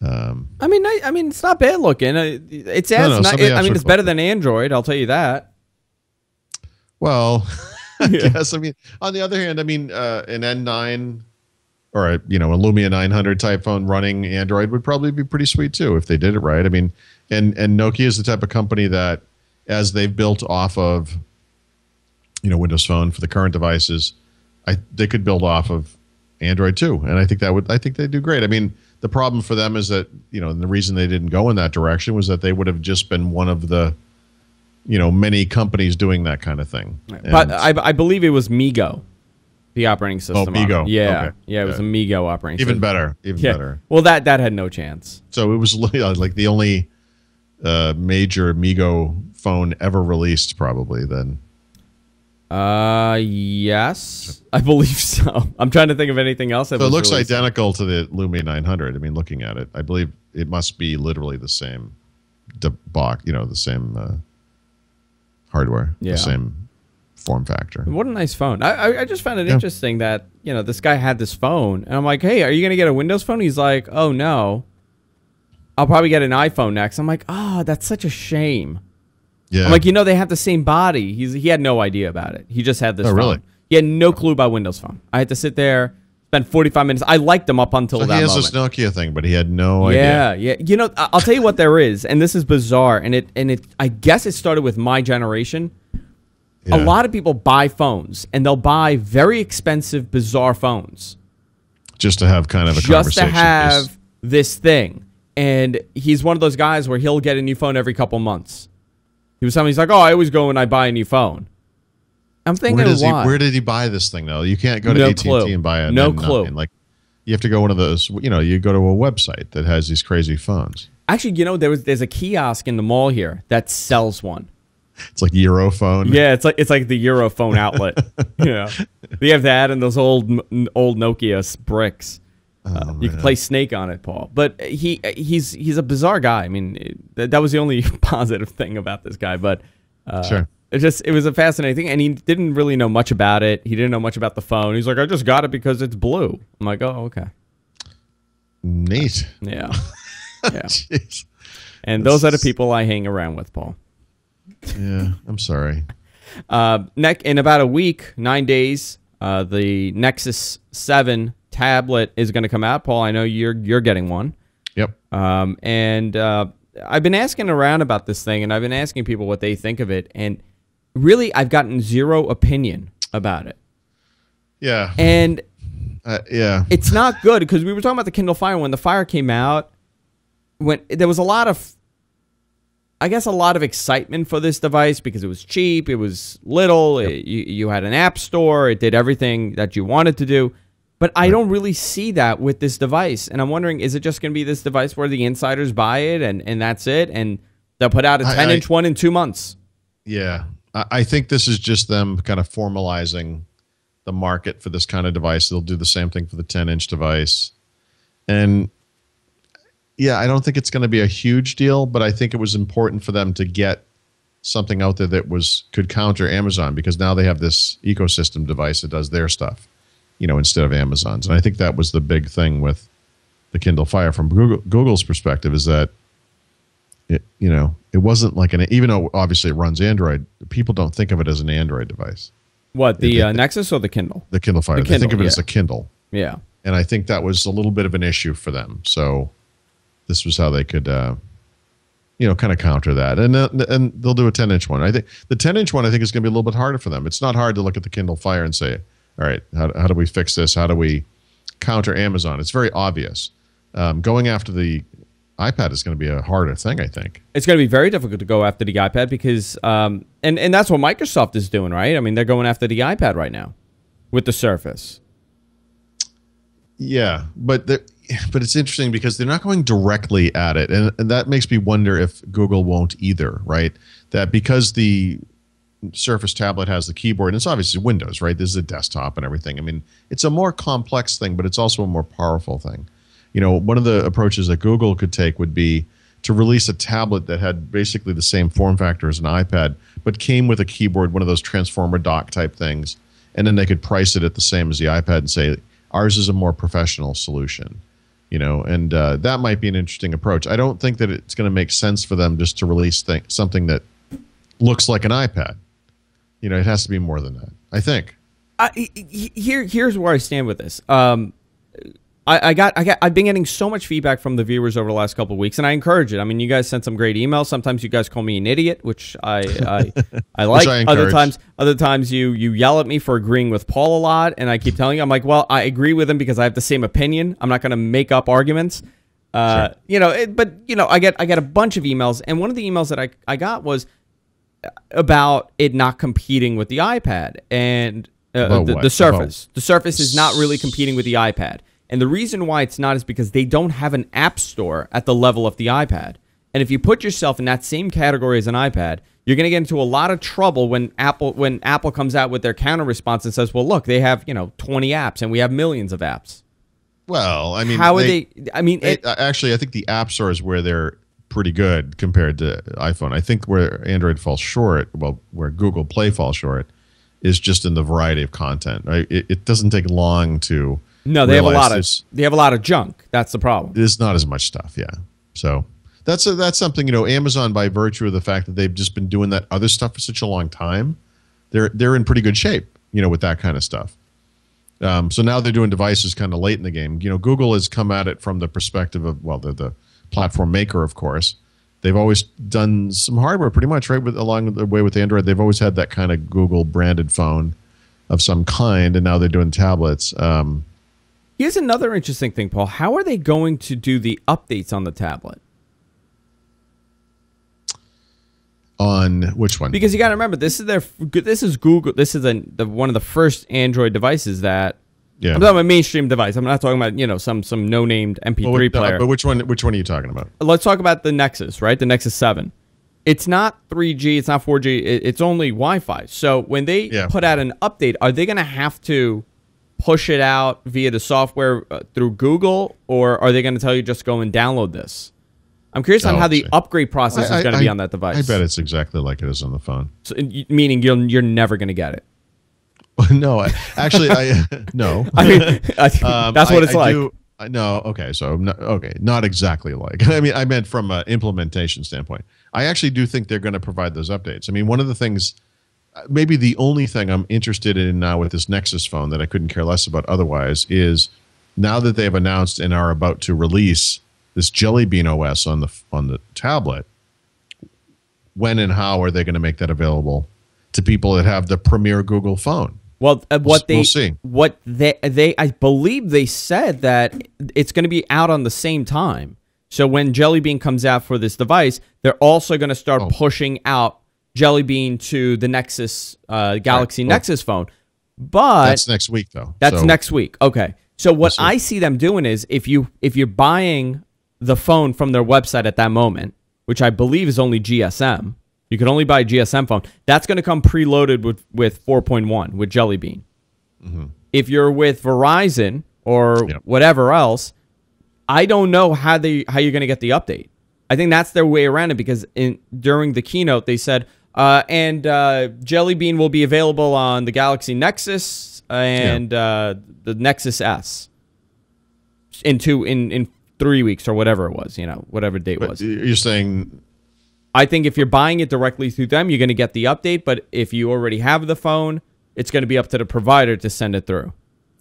I mean, it's not bad looking. It's it's better than Android. I'll tell you that. Well, I guess. I mean, on the other hand, an N9 or a Lumia 900 type phone running Android would probably be pretty sweet too if they did it right. I mean, and Nokia is the type of company that, as they've built off of, Windows Phone for the current devices, they could build off of Android too, and I think they do great. I mean, the problem for them is that the reason they didn't go in that direction was that they would have just been one of the many companies doing that kind of thing. But I believe it was MeeGo, the operating system. Oh, MeeGo. Yeah, okay. Yeah, it was a MeeGo operating system. Even better. Well, that had no chance. So it was like the only major MeeGo phone ever released, probably then. Yes, I believe so. I'm trying to think of anything else. So it looks identical to the Lumia 900. I mean, looking at it, I believe it must be literally the same box, the same hardware, the same form factor. What a nice phone. I just found it interesting that, this guy had this phone, and I'm like, hey, are you going to get a Windows phone? He's like, oh, no. I'll probably get an iPhone next. I'm like, oh, that's such a shame. Yeah. I'm like, they have the same body. He had no idea about it. He just had this phone. Really? He had no clue about Windows Phone. I had to sit there, spend 45 minutes. I liked him up until that moment. He has this Nokia thing, but he had no idea. Yeah. I'll tell you what there is, and this is bizarre, and it I guess it started with my generation. Yeah. A lot of people buy phones, and they'll buy very expensive, bizarre phones. Just to have kind of a conversation. Just to have this thing. And he's one of those guys where he'll get a new phone every couple months. He was telling me, he's like, oh, I always go when I buy a new phone. I'm thinking, where did he buy this thing, though? You can't go to AT&T and buy a no clue. Like, you have to go one of those, you go to a website that has these crazy phones. Actually, there's a kiosk in the mall here that sells one. It's like Europhone. Yeah, it's like the Europhone outlet. They have that and those old Nokia bricks. You can play Snake on it, Paul. But he's a bizarre guy. I mean, that was the only positive thing about this guy. But sure. It was a fascinating thing, and he didn't really know much about it. He didn't know much about the phone. He's like, I just got it because it's blue. I'm like, oh, okay. Neat. Yeah. Jeez. And those are the people I hang around with, Paul. Yeah, I'm sorry. In about a week, 9 days, the Nexus 7 tablet is going to come out. Paul, I know you're getting one. Yep. And I've been asking around about this thing, and I've been asking people what they think of it, and really, I've gotten zero opinion about it. Yeah. And it's not good, because we were talking about the Kindle Fire. When the Fire came out, there was a lot of excitement for this device because it was cheap, it was little, you had an app store, it did everything that you wanted to do. But I don't really see that with this device. And I'm wondering, is it just going to be this device where the insiders buy it and that's it? And they'll put out a 10-inch one in 2 months. Yeah. I think this is just them kind of formalizing the market for this kind of device. They'll do the same thing for the 10-inch device. And yeah, I don't think it's going to be a huge deal, but I think it was important for them to get something out there that could counter Amazon, because now they have this ecosystem device that does their stuff, instead of Amazon's. And I think that was the big thing with the Kindle Fire from Google's perspective, is that it wasn't like even though obviously it runs Android, people don't think of it as an Android device. What, the Nexus or the Kindle? The Kindle Fire. They think of it as a Kindle. Yeah. And I think that was a little bit of an issue for them. So this was how they could, kind of counter that. And they'll do a 10-inch one. I think the 10-inch one, I think, is going to be a little bit harder for them. It's not hard to look at the Kindle Fire and say, all right, how do we fix this? How do we counter Amazon? It's very obvious. Going after the iPad is going to be a harder thing, I think. It's going to be very difficult to go after the iPad because, and that's what Microsoft is doing, right? I mean, they're going after the iPad right now with the Surface. Yeah, but it's interesting because they're not going directly at it, and that makes me wonder if Google won't either, right? That because the Surface tablet has the keyboard, and it's obviously Windows, right? This is a desktop and everything. I mean, it's a more complex thing, but it's also a more powerful thing. One of the approaches that Google could take would be to release a tablet that had basically the same form factor as an iPad, but came with a keyboard, one of those transformer dock type things, and then they could price it at the same as the iPad and say, ours is a more professional solution, and that might be an interesting approach. I don't think that it's going to make sense for them just to release something that looks like an iPad. It has to be more than that, I think. Here's where I stand with this. I've been getting so much feedback from the viewers over the last couple of weeks, and I encourage it. I mean, you guys sent some great emails. Sometimes you guys call me an idiot, which I like. Other times you yell at me for agreeing with Paul a lot, and I keep telling you, I'm like, well, I agree with him because I have the same opinion. I'm not going to make up arguments. Sure. I get a bunch of emails, and one of the emails that I got was about it not competing with the iPad and the Surface. The Surface is not really competing with the iPad. And the reason why it's not is because they don't have an app store at the level of the iPad. And if you put yourself in that same category as an iPad, you're going to get into a lot of trouble when Apple comes out with their counter response and says, well, look, they have 20 apps and we have millions of apps. Well, I mean, actually, I think the App Store is where they're pretty good compared to iPhone. I think where Android falls short, where Google Play falls short, is just in the variety of content. Right? It doesn't take long to. No, they have a lot of junk. That's the problem. There's not as much stuff, yeah. So that's something, Amazon, by virtue of the fact that they've just been doing that other stuff for such a long time, they're in pretty good shape, with that kind of stuff. So now they're doing devices kind of late in the game. Google has come at it from the perspective of, well, the platform maker, of course. They've always done some hardware pretty much, right, along the way with Android. They've always had that kind of Google branded phone of some kind, and now they're doing tablets. Here's another interesting thing, Paul. How are they going to do the updates on the tablet? On which one? Because you got to remember, this is Google. This is one of the first Android devices that. Yeah. I'm talking about a mainstream device. I'm not talking about some no-named MP3 player. But which one are you talking about? Let's talk about the Nexus, right? The Nexus 7. It's not 3G. It's not 4G. It's only Wi-Fi. So when they put out an update, are they going to have to push it out via the software through Google, or are they going to tell you just go and download this? I'm curious on how the upgrade process is going to be on that device. I bet it's exactly like it is on the phone. So, meaning you're never going to get it. No, actually, no. I mean, that's what it's like. No, okay, so not exactly like. I mean, I meant from an implementation standpoint. I actually do think they're going to provide those updates. I mean, one of the things. Maybe the only thing I'm interested in now with this Nexus phone that I couldn't care less about otherwise is now that they've announced and are about to release this Jelly Bean OS on the tablet, when and how are they going to make that available to people that have the premier Google phone? Well, we'll see. I believe they said that it's going to be out on the same time. So when Jelly Bean comes out for this device, they're also going to start pushing out Jelly Bean to the Nexus Galaxy Nexus phone. But that's next week, though. That's next week. Okay. So what I see them doing is if you're buying the phone from their website at that moment, which I believe is only GSM, you can only buy a GSM phone. That's going to come preloaded with 4.1 with Jelly Bean. Mm-hmm. If you're with Verizon or whatever else, I don't know how you're going to get the update. I think that's their way around it because during the keynote they said, Jelly Bean will be available on the Galaxy Nexus and the Nexus S in 3 weeks or whatever it was, whatever date was. You're saying... I think if you're buying it directly through them, you're going to get the update. But if you already have the phone, it's going to be up to the provider to send it through.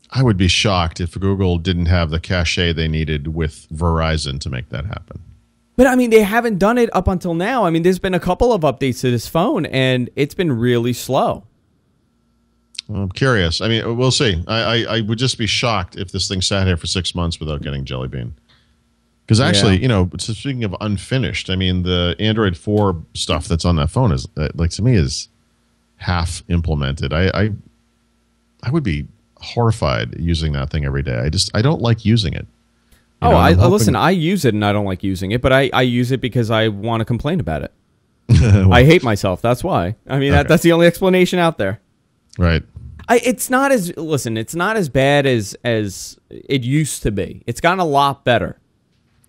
I would be shocked if Google didn't have the cachet they needed with Verizon to make that happen. But, I mean, they haven't done it up until now. I mean, there's been a couple of updates to this phone, and it's been really slow. Well, I'm curious. I mean, we'll see. I would just be shocked if this thing sat here for 6 months without getting Jelly Bean. Because actually, speaking of unfinished, I mean, the Android 4 stuff that's on that phone is, to me, is half implemented. I would be horrified using that thing every day. I don't like using it. Listen, I use it and I don't like using it, but I use it because I want to complain about it. Well, I hate myself. That's why. I mean, that's the only explanation out there. Right. It's not as bad as it used to be. It's gotten a lot better.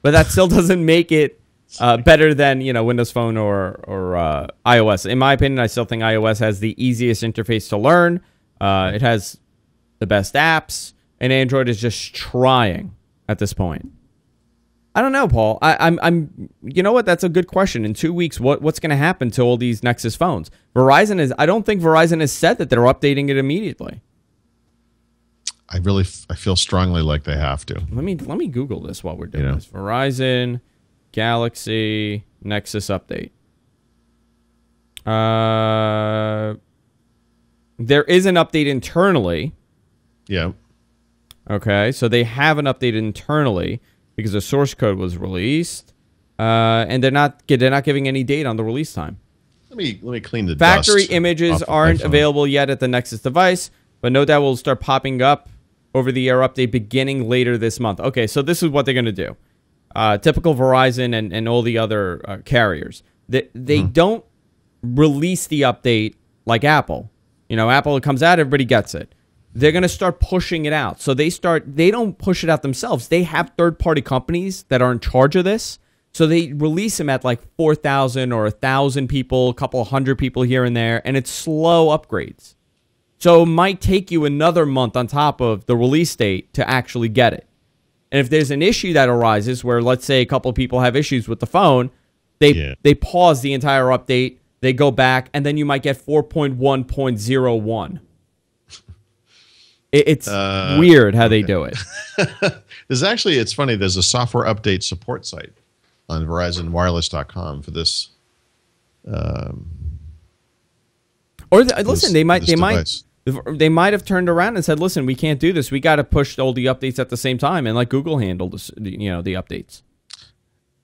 But that still doesn't make it better than Windows Phone or iOS. In my opinion, I still think iOS has the easiest interface to learn. It has the best apps, and Android is just trying at this point. I don't know, Paul. I'm. You know what? That's a good question. In 2 weeks, what's going to happen to all these Nexus phones? I don't think Verizon has said that they're updating it immediately. I feel strongly like they have to. Let me Google this while we're doing this. Verizon Galaxy Nexus update. There is an update internally. Yeah. Okay, so they have an update internally because the source code was released, and they're not giving any date on the release time. Let me clean the factory dust images aren't available yet at the Nexus device, but no doubt will start popping up over-the-air update beginning later this month. Okay, so this is what they're going to do. Typical Verizon and all the other carriers. They don't release the update like Apple. Apple, it comes out, everybody gets it. They're going to start pushing it out. So they don't push it out themselves. They have third-party companies that are in charge of this. So they release them at like 4,000 or 1,000 people, a couple hundred people here and there, and it's slow upgrades. So it might take you another month on top of the release date to actually get it. And if there's an issue that arises where, let's say, a couple of people have issues with the phone, they pause the entire update, they go back, and then you might get 4.1.01. It's weird how they do it. It's funny, there's a software update support site on VerizonWireless.com for this. They might have turned around and said, "Listen, we can't do this. We got to push all the updates at the same time." And like Google handled this, the updates.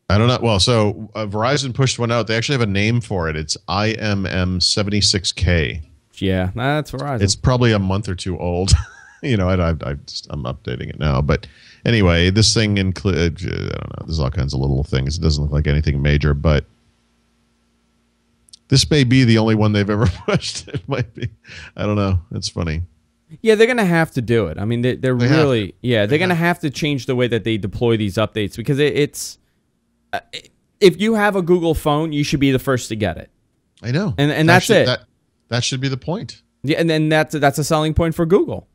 I don't know. Well, so Verizon pushed one out. They actually have a name for it. It's IMM76K. Yeah, that's Verizon. It's probably a month or two old. I'm updating it now. But anyway, this thing includes, I don't know, there's all kinds of little things. It doesn't look like anything major, but this may be the only one they've ever pushed. It might be. I don't know. It's funny. Yeah, they're going to have to do it. I mean, they're going to have to change the way that they deploy these updates because it's if you have a Google phone, you should be the first to get it. I know. And that's it. That should be the point. Yeah, and then that's a selling point for Google.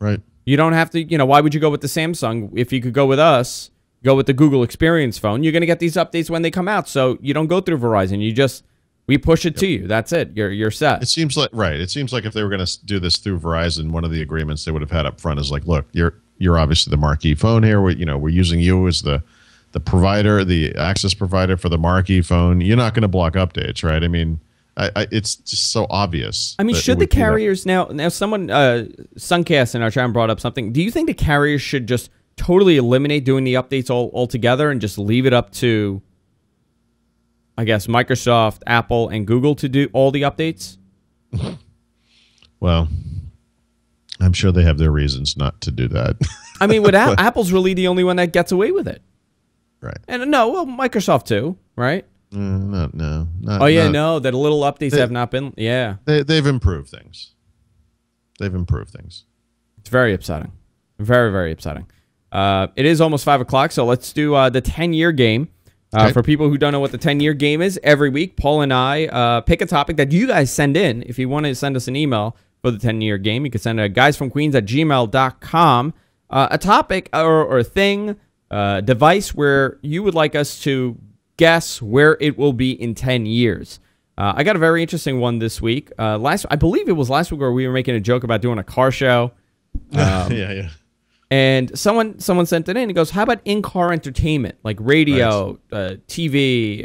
Right. You don't have to, why would you go with the Samsung? If you could go with us, go with the Google Experience phone, you're going to get these updates when they come out. So you don't go through Verizon. We push it to you. That's it. You're set. It seems like if they were going to do this through Verizon, one of the agreements they would have had up front is like, look, you're obviously the marquee phone here. We're using you as the provider, the access provider for the marquee phone. You're not going to block updates, right? I mean, it's just so obvious. I mean, should the carriers now someone Suncast in our chat brought up something. Do you think the carriers should just totally eliminate doing the updates altogether and just leave it up to, I guess, Microsoft, Apple, and Google to do all the updates? Well, I'm sure they have their reasons not to do that. I mean, Apple's really the only one that gets away with it. Right. And no, well, Microsoft too, right? No. That little updates have not been. Yeah. They've improved things. It's very upsetting. Very, very upsetting. It is almost 5 o'clock, so let's do the 10-year game. Okay. For people who don't know what the 10-year game is, every week, Paul and I pick a topic that you guys send in. If you want to send us an email for the 10-year game, you can send it to guysfromqueens@gmail.com. A topic or a thing, device where you would like us to guess where it will be in 10 years. I got a very interesting one this week. I believe it was last week where we were making a joke about doing a car show. Yeah. And someone sent it in. He goes, "How about in-car entertainment, like radio, TV,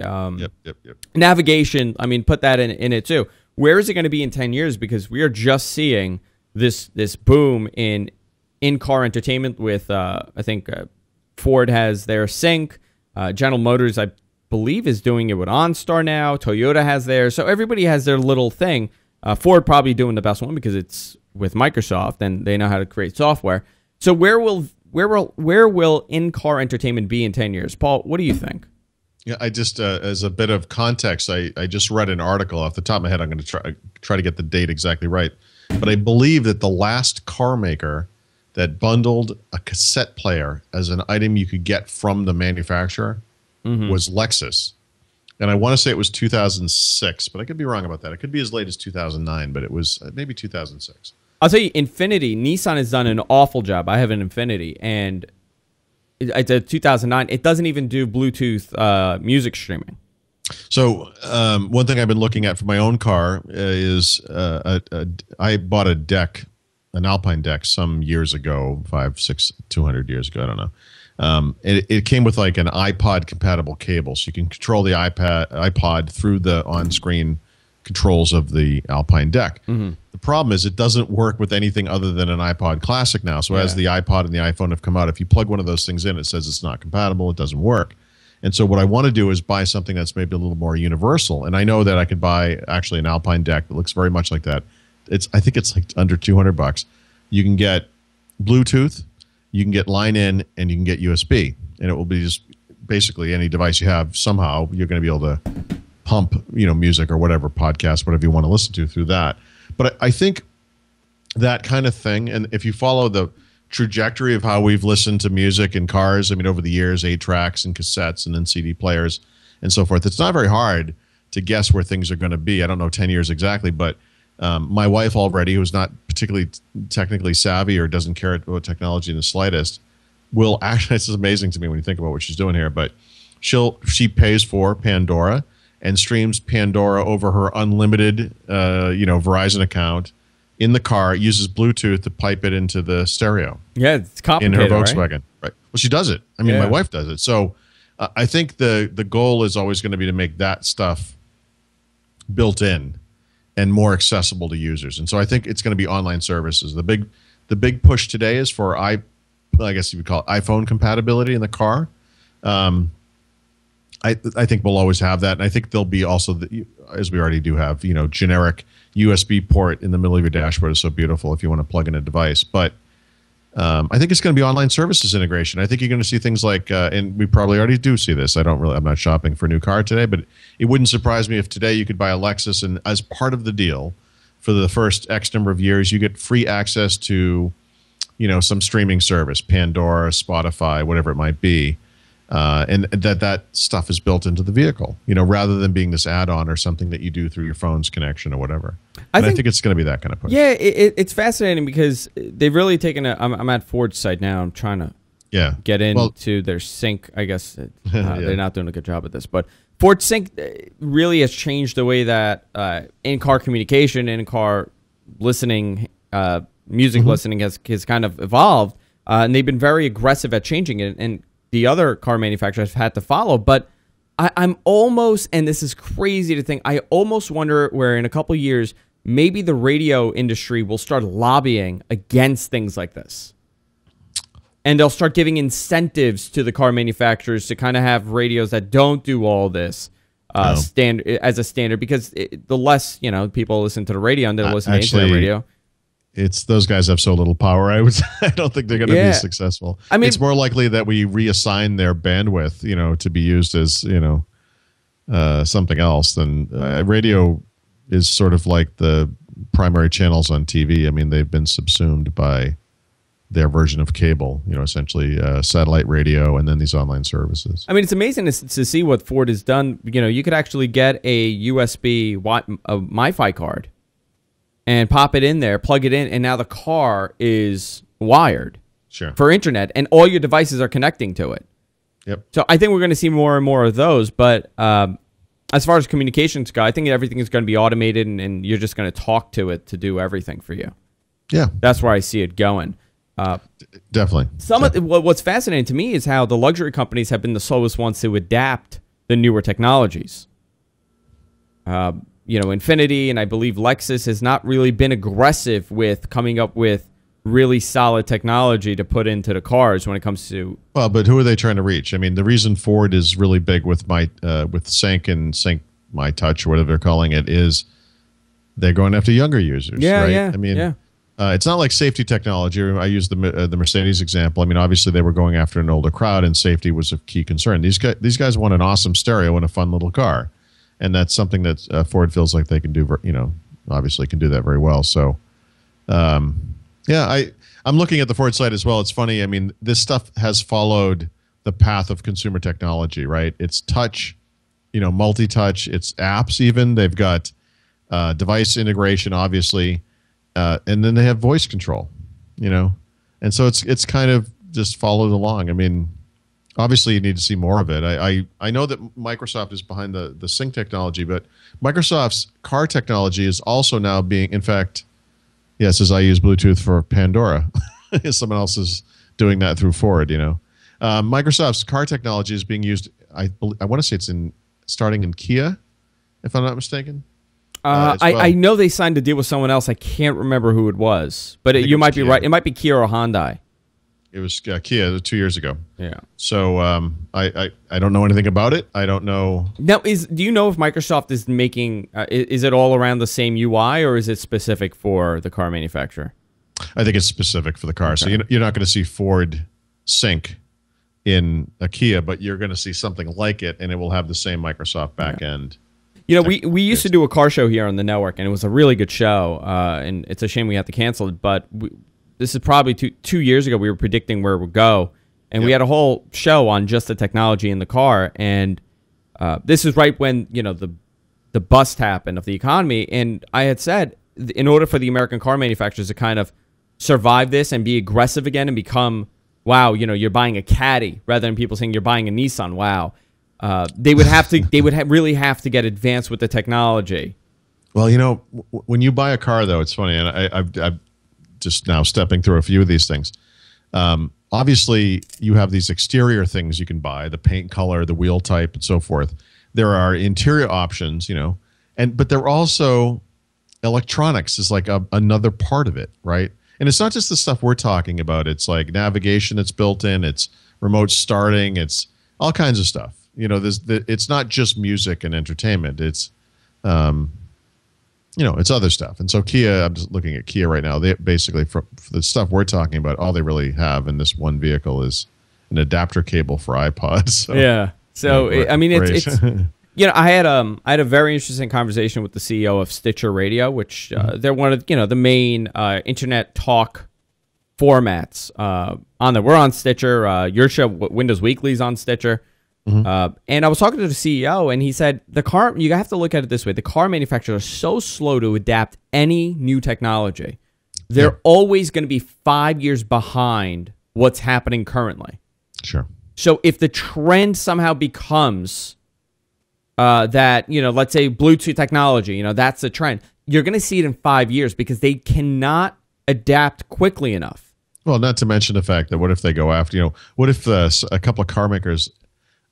navigation? I mean, put that in it too. Where is it going to be in 10 years? Because we are just seeing this boom in-car entertainment with, I think, Ford has their Sync. General Motors, I believe, is doing it with OnStar now. Toyota has theirs. So everybody has their little thing. Ford probably doing the best one because it's with Microsoft and they know how to create software. So where will in-car entertainment be in 10 years? Paul, what do you think? Yeah, I just as a bit of context, I just read an article off the top of my head. I'm going to try to get the date exactly right, but I believe that the last car maker that bundled a cassette player as an item you could get from the manufacturer was Lexus. And I want to say it was 2006, but I could be wrong about that. It could be as late as 2009, but it was maybe 2006. I'll tell you, Infinity, Nissan has done an awful job. I have an Infinity, and it's a 2009. It doesn't even do Bluetooth music streaming. So one thing I've been looking at for my own car is I bought a deck, an Alpine deck, some years ago, 200 years ago, I don't know. It came with like an iPod compatible cable, so you can control the iPod through the on-screen controls of the Alpine deck. The problem is it doesn't work with anything other than an iPod Classic now. So as the iPod and the iPhone have come out, if you plug one of those things in, it says it's not compatible, it doesn't work. And so what I want to do is buy something that's maybe a little more universal. And I know that I could buy actually an Alpine deck that looks very much like that. I think it's like under $200. You can get Bluetooth, you can get line in, and you can get USB. And it will be just basically any device you have, somehow you're going to be able to pump, music or whatever, podcast, whatever you want to listen to through that. But I think that kind of thing, and if you follow the trajectory of how we've listened to music in cars, I mean, over the years, 8 tracks and cassettes and then CD players and so forth, it's not very hard to guess where things are going to be. I don't know 10 years exactly, but my wife already, who's not particularly technically savvy or doesn't care about technology in the slightest, will actually, it's amazing to me when you think about what she's doing here, but she pays for Pandora and streams Pandora over her unlimited, Verizon account in the car, uses Bluetooth to pipe it into the stereo. Yeah, it's complicated, in her Volkswagen. Right. Well, she does it. I mean, my wife does it. So I think the goal is always going to be to make that stuff built in and more accessible to users. And so I think it's going to be online services. The big push today is for I guess you would call it iPhone compatibility in the car. I think we'll always have that, and I think there'll be also, as we already do have, generic USB port in the middle of your dashboard is so beautiful if you want to plug in a device. But I think it's going to be online services integration. I think you're going to see things like, and we probably already do see this. I'm not shopping for a new car today, but it wouldn't surprise me if today you could buy a Lexus, and as part of the deal, for the first X number of years, you get free access to, some streaming service, Pandora, Spotify, whatever it might be. And that stuff is built into the vehicle, rather than being this add-on or something that you do through your phone's connection or whatever. I think it's going to be that kind of push. Yeah, it's fascinating because they've really taken I'm at Ford's site now. I'm trying to get into their Sync. I guess they're not doing a good job at this, but Ford Sync really has changed the way that in-car communication, in-car listening, music listening has kind of evolved, and they've been very aggressive at changing it. And the other car manufacturers have had to follow, but I'm almost, and this is crazy to think, I almost wonder where in a couple of years, maybe the radio industry will start lobbying against things like this. And they'll start giving incentives to the car manufacturers to kind of have radios that don't do all this as a standard, because the less, people listen to the radio and they'll listen to internet radio. it's those guys have so little power. I don't think they're going to be successful. I mean, it's more likely that we reassign their bandwidth, to be used as something else. Than radio is sort of like the primary channels on TV. I mean, they've been subsumed by their version of cable, essentially satellite radio and then these online services. I mean, it's amazing to see what Ford has done. You could actually get a USB Wi-Fi card and pop it in there, plug it in, and now the car is wired for internet, and all your devices are connecting to it. Yep. So I think we're going to see more and more of those, but as far as communications go, I think everything is going to be automated, and you're just going to talk to it to do everything for you. Yeah. That's where I see it going. Definitely. What's fascinating to me is how the luxury companies have been the slowest ones to adapt the newer technologies. Infiniti and I believe Lexus has not really been aggressive with coming up with really solid technology to put into the cars when it comes to. Well, but who are they trying to reach? I mean, the reason Ford is really big with Sync and Sync My Touch or whatever they're calling it is they're going after younger users. Yeah, right? yeah. I mean, it's not like safety technology. I use the Mercedes example. I mean, obviously they were going after an older crowd, and safety was a key concern. These guys want an awesome stereo and a fun little car, and that's something that Ford feels like they can do. Obviously can do that very well. So, I'm looking at the Ford site as well. It's funny. I mean, this stuff has followed the path of consumer technology, right? It's touch, multi-touch. It's apps. Even they've got device integration, obviously. And then they have voice control, and so it's kind of just followed along. I mean, obviously you need to see more of it. I know that Microsoft is behind the sync technology, but Microsoft's car technology is also now being, in fact, yes, as I use Bluetooth for Pandora, someone else is doing that through Ford. Microsoft's car technology is being used. I want to say it's starting in Kia, if I'm not mistaken. I know they signed a deal with someone else. I can't remember who it was, but you might be right. It might be Kia or Hyundai. It was Kia 2 years ago. Yeah. So I don't know anything about it. I don't know. Now, do you know if Microsoft is making? Is it all around the same UI, or is it specific for the car manufacturer? I think it's specific for the car. Okay. So you're not going to see Ford Sync in a Kia, but you're going to see something like it, and it will have the same Microsoft back end. We used to do a car show here on the network, and it was a really good show, and it's a shame we had to cancel it, but this is probably 2 years ago. We were predicting where it would go, and we had a whole show on just the technology in the car, and this is right when the bust happened of the economy, and I had said, in order for the American car manufacturers to kind of survive this and be aggressive again and become, wow, you're buying a Caddy, rather than people saying you're buying a Nissan, wow. They would have to. They would really have to get advanced with the technology. Well, when you buy a car, though, it's funny, and I've just now stepping through a few of these things. Obviously, you have these exterior things you can buy: the paint color, the wheel type, and so forth. There are interior options, but there are also electronics is like another part of it, right? And it's not just the stuff we're talking about. It's like navigation that's built in. It's remote starting. It's all kinds of stuff. It's not just music and entertainment. It's, it's other stuff. And so Kia, I'm just looking at Kia right now. They basically, for the stuff we're talking about, all they really have in this one vehicle is an adapter cable for iPods. So, yeah. So I mean, it's I had a very interesting conversation with the CEO of Stitcher Radio, which they're one of the main internet talk formats on there. We're on Stitcher. Your show, Windows Weekly, is on Stitcher. Mm-hmm. And I was talking to the CEO, and he said you have to look at it this way: the car manufacturers are so slow to adapt any new technology. They're always going to be 5 years behind what's happening currently. Sure. So if the trend somehow becomes that, let's say Bluetooth technology, that's the trend, you're going to see it in 5 years because they cannot adapt quickly enough. Well, not to mention the fact that what if they go after, what if a couple of car makers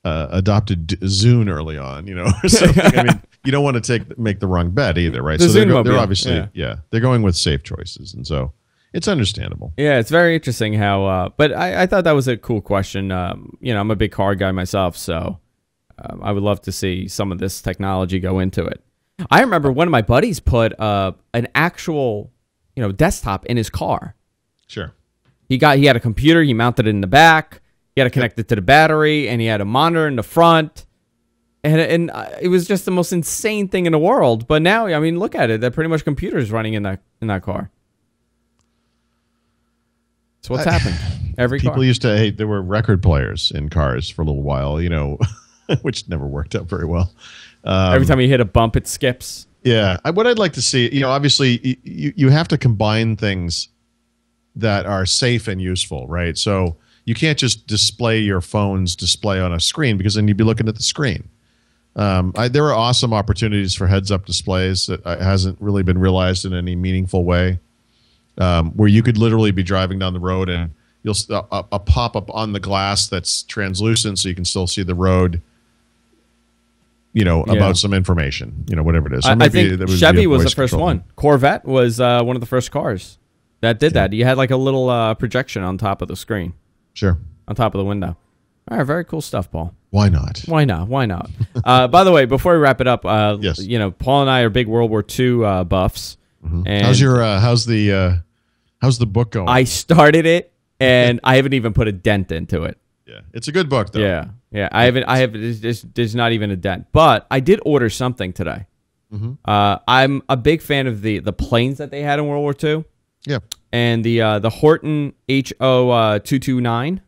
adopted Zune early on, or something? I mean, you don't want to make the wrong bet either, right? So they're obviously, they're going with safe choices, and so it's understandable. Yeah, it's very interesting how, but I thought that was a cool question. I'm a big car guy myself, so I would love to see some of this technology go into it. I remember one of my buddies put an actual, desktop in his car. Sure. He had a computer. He mounted it in the back. He had to connect it to the battery, and he had a monitor in the front. And it was just the most insane thing in the world. But now, I mean, look at it. They're pretty much computers running in that car. So what's happened? People used to hate there were record players in cars for a little while, which never worked out very well. Every time you hit a bump, it skips. Yeah. What I'd like to see, obviously you have to combine things that are safe and useful, right? So you can't just display your phone's display on a screen because then you'd be looking at the screen. There are awesome opportunities for heads-up displays that hasn't really been realized in any meaningful way, where you could literally be driving down the road and you'll a pop-up on the glass that's translucent so you can still see the road, about some information, whatever it is. So I think Chevy was the first one. Corvette was one of the first cars that did that. You had like a little projection on top of the screen. Sure. On top of the window. All right, very cool stuff, Paul. Why not? Why not? Why not? By the way, before we wrap it up, yes. Paul and I are big World War II buffs. Mm-hmm. And how's the book going? I started it, and I haven't even put a dent into it. Yeah, it's a good book, though. Yeah. There's not even a dent. But I did order something today. Mm-hmm. I'm a big fan of the planes that they had in World War II. Yeah. And the Horton HO-229.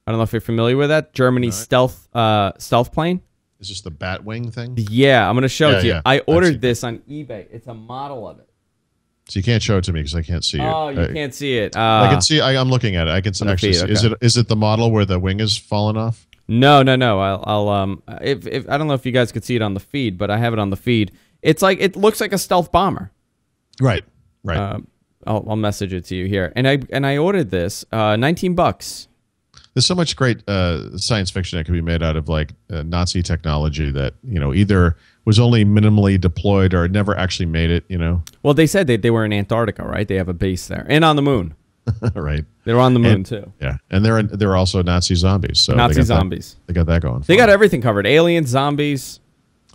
I don't know if you're familiar with that. Germany's stealth plane. Is this the Batwing thing? Yeah, I'm going to show it to you. Yeah. I ordered this on eBay. It's a model of it. So you can't show it to me because I can't see it. Oh, you can't see it. I can see. I'm looking at it. I can actually see. Okay. Is it the model where the wing is fallen off? No. I'll if I don't know if you guys could see it on the feed, but I have it on the feed. It looks like a stealth bomber. Right. I'll message it to you here. And I ordered this, $19. There's so much great science fiction that could be made out of Nazi technology that either was only minimally deployed or never actually made it. Well, they said they were in Antarctica, right? They have a base there, and on the moon. Right. They were on the moon too. Yeah, and they're also Nazi zombies. So zombies. They got that going. They got everything covered: aliens, zombies.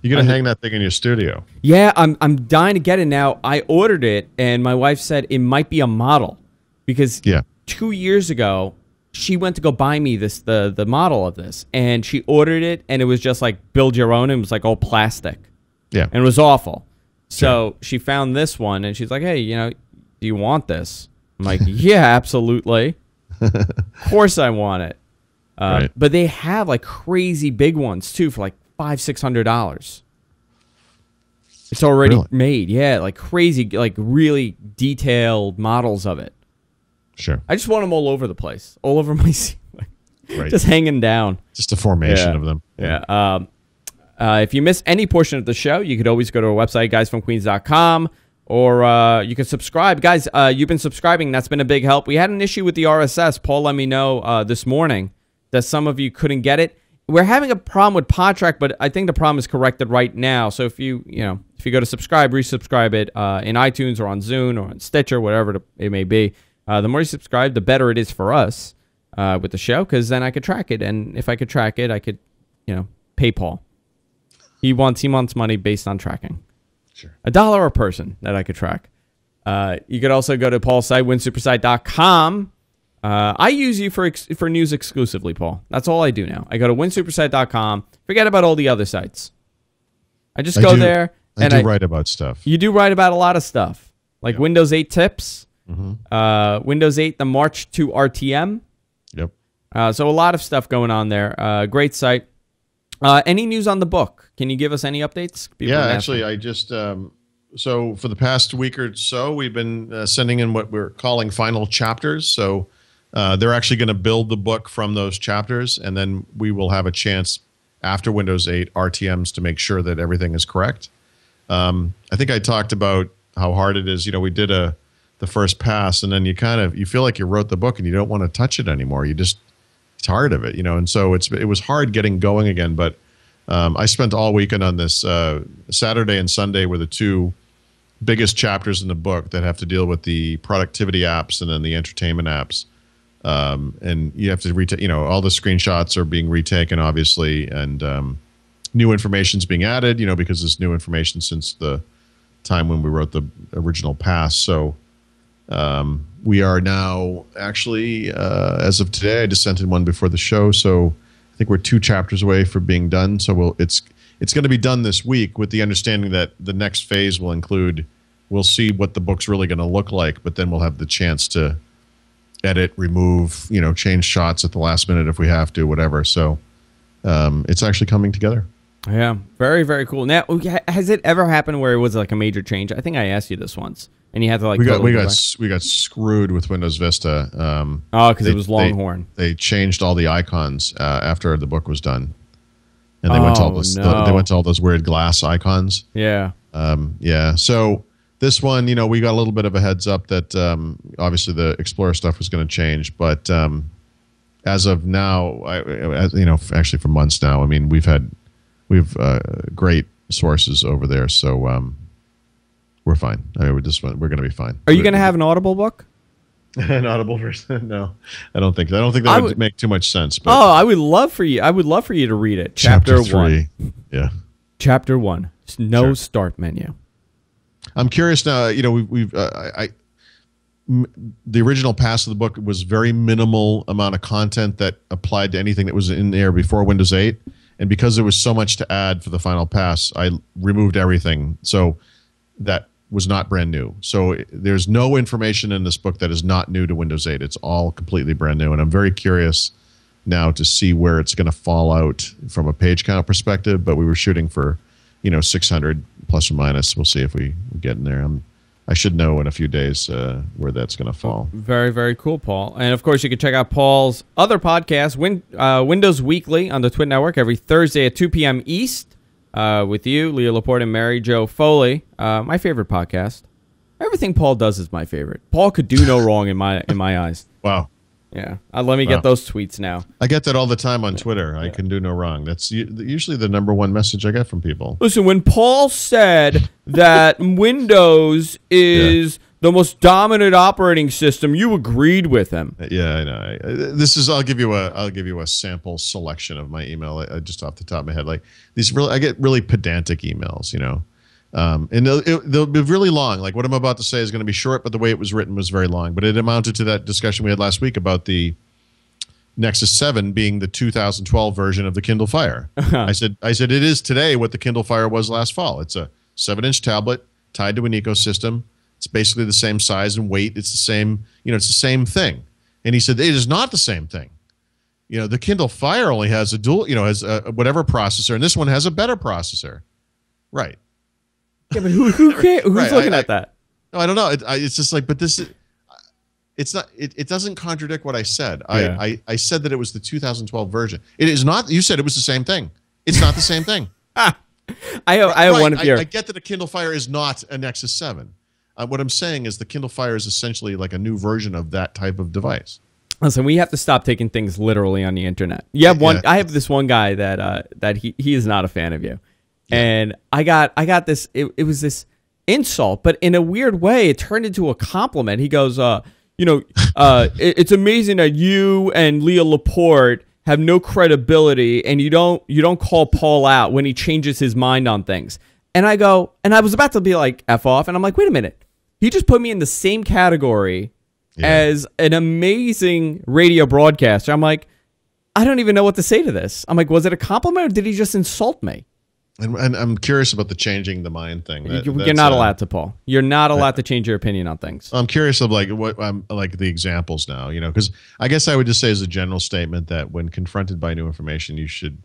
You're gonna hang that thing in your studio. Yeah, I'm dying to get it now. I ordered it, and my wife said it might be a model because 2 years ago. She went to go buy me the model of this, and she ordered it, and it was just like build your own. And it was like all plastic, and it was awful. So she found this one, and she's like, "Hey, do you want this?" I'm like, "Yeah, absolutely. Of course I want it." Right. But they have like crazy big ones too for like $500-600. It's already made, like crazy, like really detailed models of it. Sure. I just want them all over the place, all over my ceiling, just hanging down. Just a formation of them. Yeah. If you miss any portion of the show, you could always go to our website, guysfromqueens.com, or you can subscribe. Guys, you've been subscribing. That's been a big help. We had an issue with the RSS. Paul let me know this morning that some of you couldn't get it. We're having a problem with Podtrack, but I think the problem is corrected right now. So if you go to subscribe, resubscribe it in iTunes or on Zune or on Stitcher, whatever it may be. The more you subscribe, the better it is for us with the show, because then I could track it. And if I could track it, I could, pay Paul. He wants money based on tracking. Sure. $1 a person that I could track. You could also go to Paul's site, winsupersite.com. I use you for news exclusively, Paul. That's all I do now. I go to winsupersite.com. Forget about all the other sites. I just go there. I do write about stuff. You do write about a lot of stuff, like Windows 8 tips. Mm-hmm. Windows 8, the March to RTM. Yep. So a lot of stuff going on there. Great site. Any news on the book? Can you give us any updates? Actually, I just so for the past week or so, we've been sending in what we're calling final chapters. So they're actually going to build the book from those chapters, and then we will have a chance after Windows 8 RTMs to make sure that everything is correct. I think I talked about how hard it is. We did the first pass, and then you feel like you wrote the book and you don't want to touch it anymore. It's tired of it, and so it was hard getting going again. But I spent all weekend on this. Saturday and Sunday were the two biggest chapters in the book that have to deal with the productivity apps and then the entertainment apps. And you have to retake, all the screenshots are being retaken, obviously, and new information's being added, because there's new information since the time when we wrote the original pass. So We are now actually, as of today, I just sent in one before the show, so I think we're 2 chapters away from being done. So it's going to be done this week with the understanding that the next phase will include, we'll see what the book's really going to look like, but then we'll have the chance to edit, remove, change shots at the last minute if we have to, whatever. So it's actually coming together. Yeah, very, very cool. Now, has it ever happened where it was like a major change? I think I asked you this once, and you had to like. We got screwed with Windows Vista. Because it was Longhorn. They changed all the icons after the book was done, and they went to all those. They went to all those weird glass icons. Yeah. Yeah. So this one, we got a little bit of a heads up that obviously the Explorer stuff was going to change, but as of now, actually for months now, I mean, we have great sources over there, so we're fine. We're going to be fine. Are you going to have an Audible book? An Audible version? No, I don't think. I don't think that would make too much sense. But I would love for you. I would love for you to read it. Chapter 3. 1. Yeah. Chapter 1. No start menu. I'm curious now. The original pass of the book was very minimal amount of content that applied to anything that was in there before Windows 8. And because there was so much to add for the final pass, I removed everything. So that was not brand new. So there's no information in this book that is not new to Windows 8. It's all completely brand new. And I'm very curious now to see where it's going to fall out from a page count perspective. But we were shooting for, 600 plus or minus. We'll see if we get in there. I should know in a few days where that's going to fall. Very, very cool, Paul. And, of course, you can check out Paul's other podcast, Windows Weekly, on the Twit Network every Thursday at 2 p.m. East with you, Leah Laporte, and Mary Jo Foley. My favorite podcast. Everything Paul does is my favorite. Paul could do no wrong in my eyes. Wow. Yeah. Let me get those tweets now. I get that all the time on Twitter. I can do no wrong. That's usually the number one message I get from people. Listen, when Paul said that Windows is the most dominant operating system, you agreed with him. Yeah, I know. I'll give you a sample selection of my email just off the top of my head. Like I get really pedantic emails, and they'll be really long. Like what I'm about to say is going to be short, but the way it was written was very long. But it amounted to that discussion we had last week about the Nexus 7 being the 2012 version of the Kindle Fire. I said it is today what the Kindle Fire was last fall. It's a 7-inch tablet tied to an ecosystem. It's basically the same size and weight. It's the same, it's the same thing. And he said it is not the same thing. The Kindle Fire only has a dual, has whatever processor, and this one has a better processor. Right. Yeah, but who cares? Who's looking at that? No, I don't know. It's just like, but this is, it's not. It doesn't contradict what I said. Yeah. I said that it was the 2012 version. It is not. You said it was the same thing. It's not the same thing. I have one of your. I get that a Kindle Fire is not a Nexus 7. What I'm saying is the Kindle Fire is essentially like a new version of that type of device. Listen, we have to stop taking things literally on the internet. You have one. Yeah. I have this one guy that he is not a fan of you. And I got this. It was this insult, but in a weird way, it turned into a compliment. He goes, it's amazing that you and Leah Laporte have no credibility, and you don't call Paul out when he changes his mind on things. And I go, and I was about to be like F off, and I'm like, wait a minute, he just put me in the same category as an amazing radio broadcaster. I'm like, I don't even know what to say to this. I'm like, was it a compliment or did he just insult me? And I'm curious about the changing the mind thing. You're not allowed to, Paul. You're not allowed to change your opinion on things. I'm curious of like what like the examples now, because I guess I would just say as a general statement that when confronted by new information, you should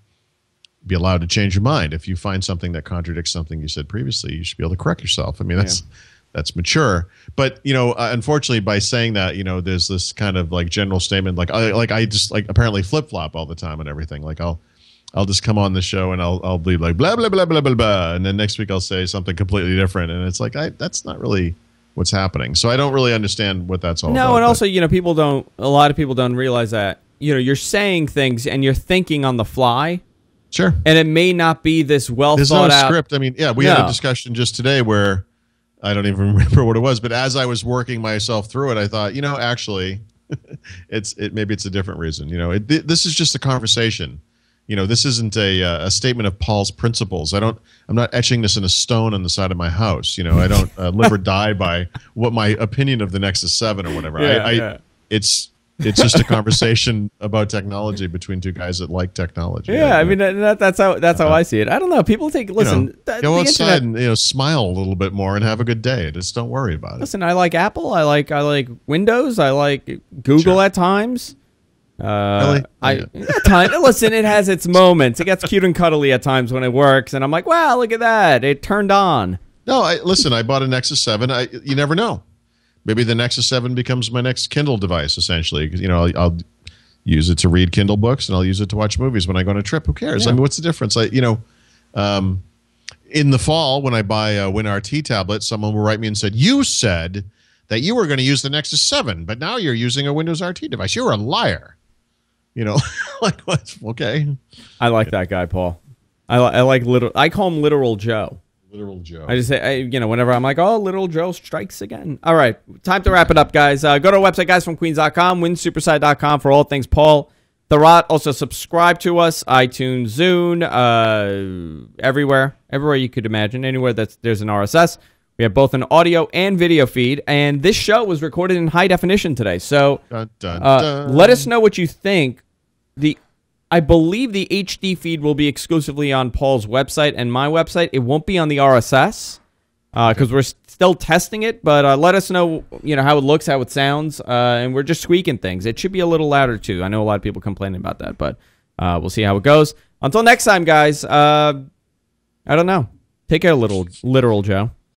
be allowed to change your mind. If you find something that contradicts something you said previously, you should be able to correct yourself. I mean, that's mature. But unfortunately, by saying that, there's this kind of like general statement, like I just like apparently flip flop all the time and everything. Like I'll just come on the show and I'll be like blah blah blah blah blah blah, and then next week I'll say something completely different, and it's like that's not really what's happening. So I don't really understand what that's all about. No, and also a lot of people don't realize that you're saying things and you're thinking on the fly. Sure. And it may not be this well There's thought no out script. I mean, we had a discussion just today where I don't even remember what it was, but as I was working myself through it, I thought, actually, maybe it's a different reason. This is just a conversation. this isn't a statement of Paul's principles. I'm not etching this in a stone on the side of my house. I don't live or die by what my opinion of the Nexus 7 or whatever. It's just a conversation about technology between two guys that like technology. Yeah, I mean that's how I see it. I don't know. People listen. Go outside and smile a little bit more and have a good day. Just don't worry about it. Listen, I like Apple. I like Windows. I like Google at times. Really? Listen, it has its moments. It gets cute and cuddly at times when it works, and I'm like, wow, look at that. It turned on. No, I bought a Nexus 7. You never know. Maybe the Nexus 7 becomes my next Kindle device, essentially. I'll use it to read Kindle books, and I'll use it to watch movies when I go on a trip. Who cares? Yeah. I mean, what's the difference? In the fall, when I buy a WinRT tablet, someone will write me and said, you said that you were going to use the Nexus 7, but now you're using a Windows RT device. You're a liar. Like what? Okay. I like that guy, Paul. I call him Literal Joe. Literal Joe. I just say, whenever I'm like, oh, Literal Joe strikes again. All right, time to wrap it up, guys. Go to our website, guysfromqueens.com, winsuperside.com for all things Paul Thurrott. Also, subscribe to us, iTunes, Zune, everywhere you could imagine, anywhere there's an RSS. We have both an audio and video feed, and this show was recorded in high definition today. So dun, dun, dun. Let us know what you think. I believe the HD feed will be exclusively on Paul's website and my website. It won't be on the RSS because we're still testing it. But let us know, how it looks, how it sounds, and we're just tweaking things. It should be a little louder too. I know a lot of people complaining about that, but we'll see how it goes. Until next time, guys. I don't know. Take care, Literal Joe.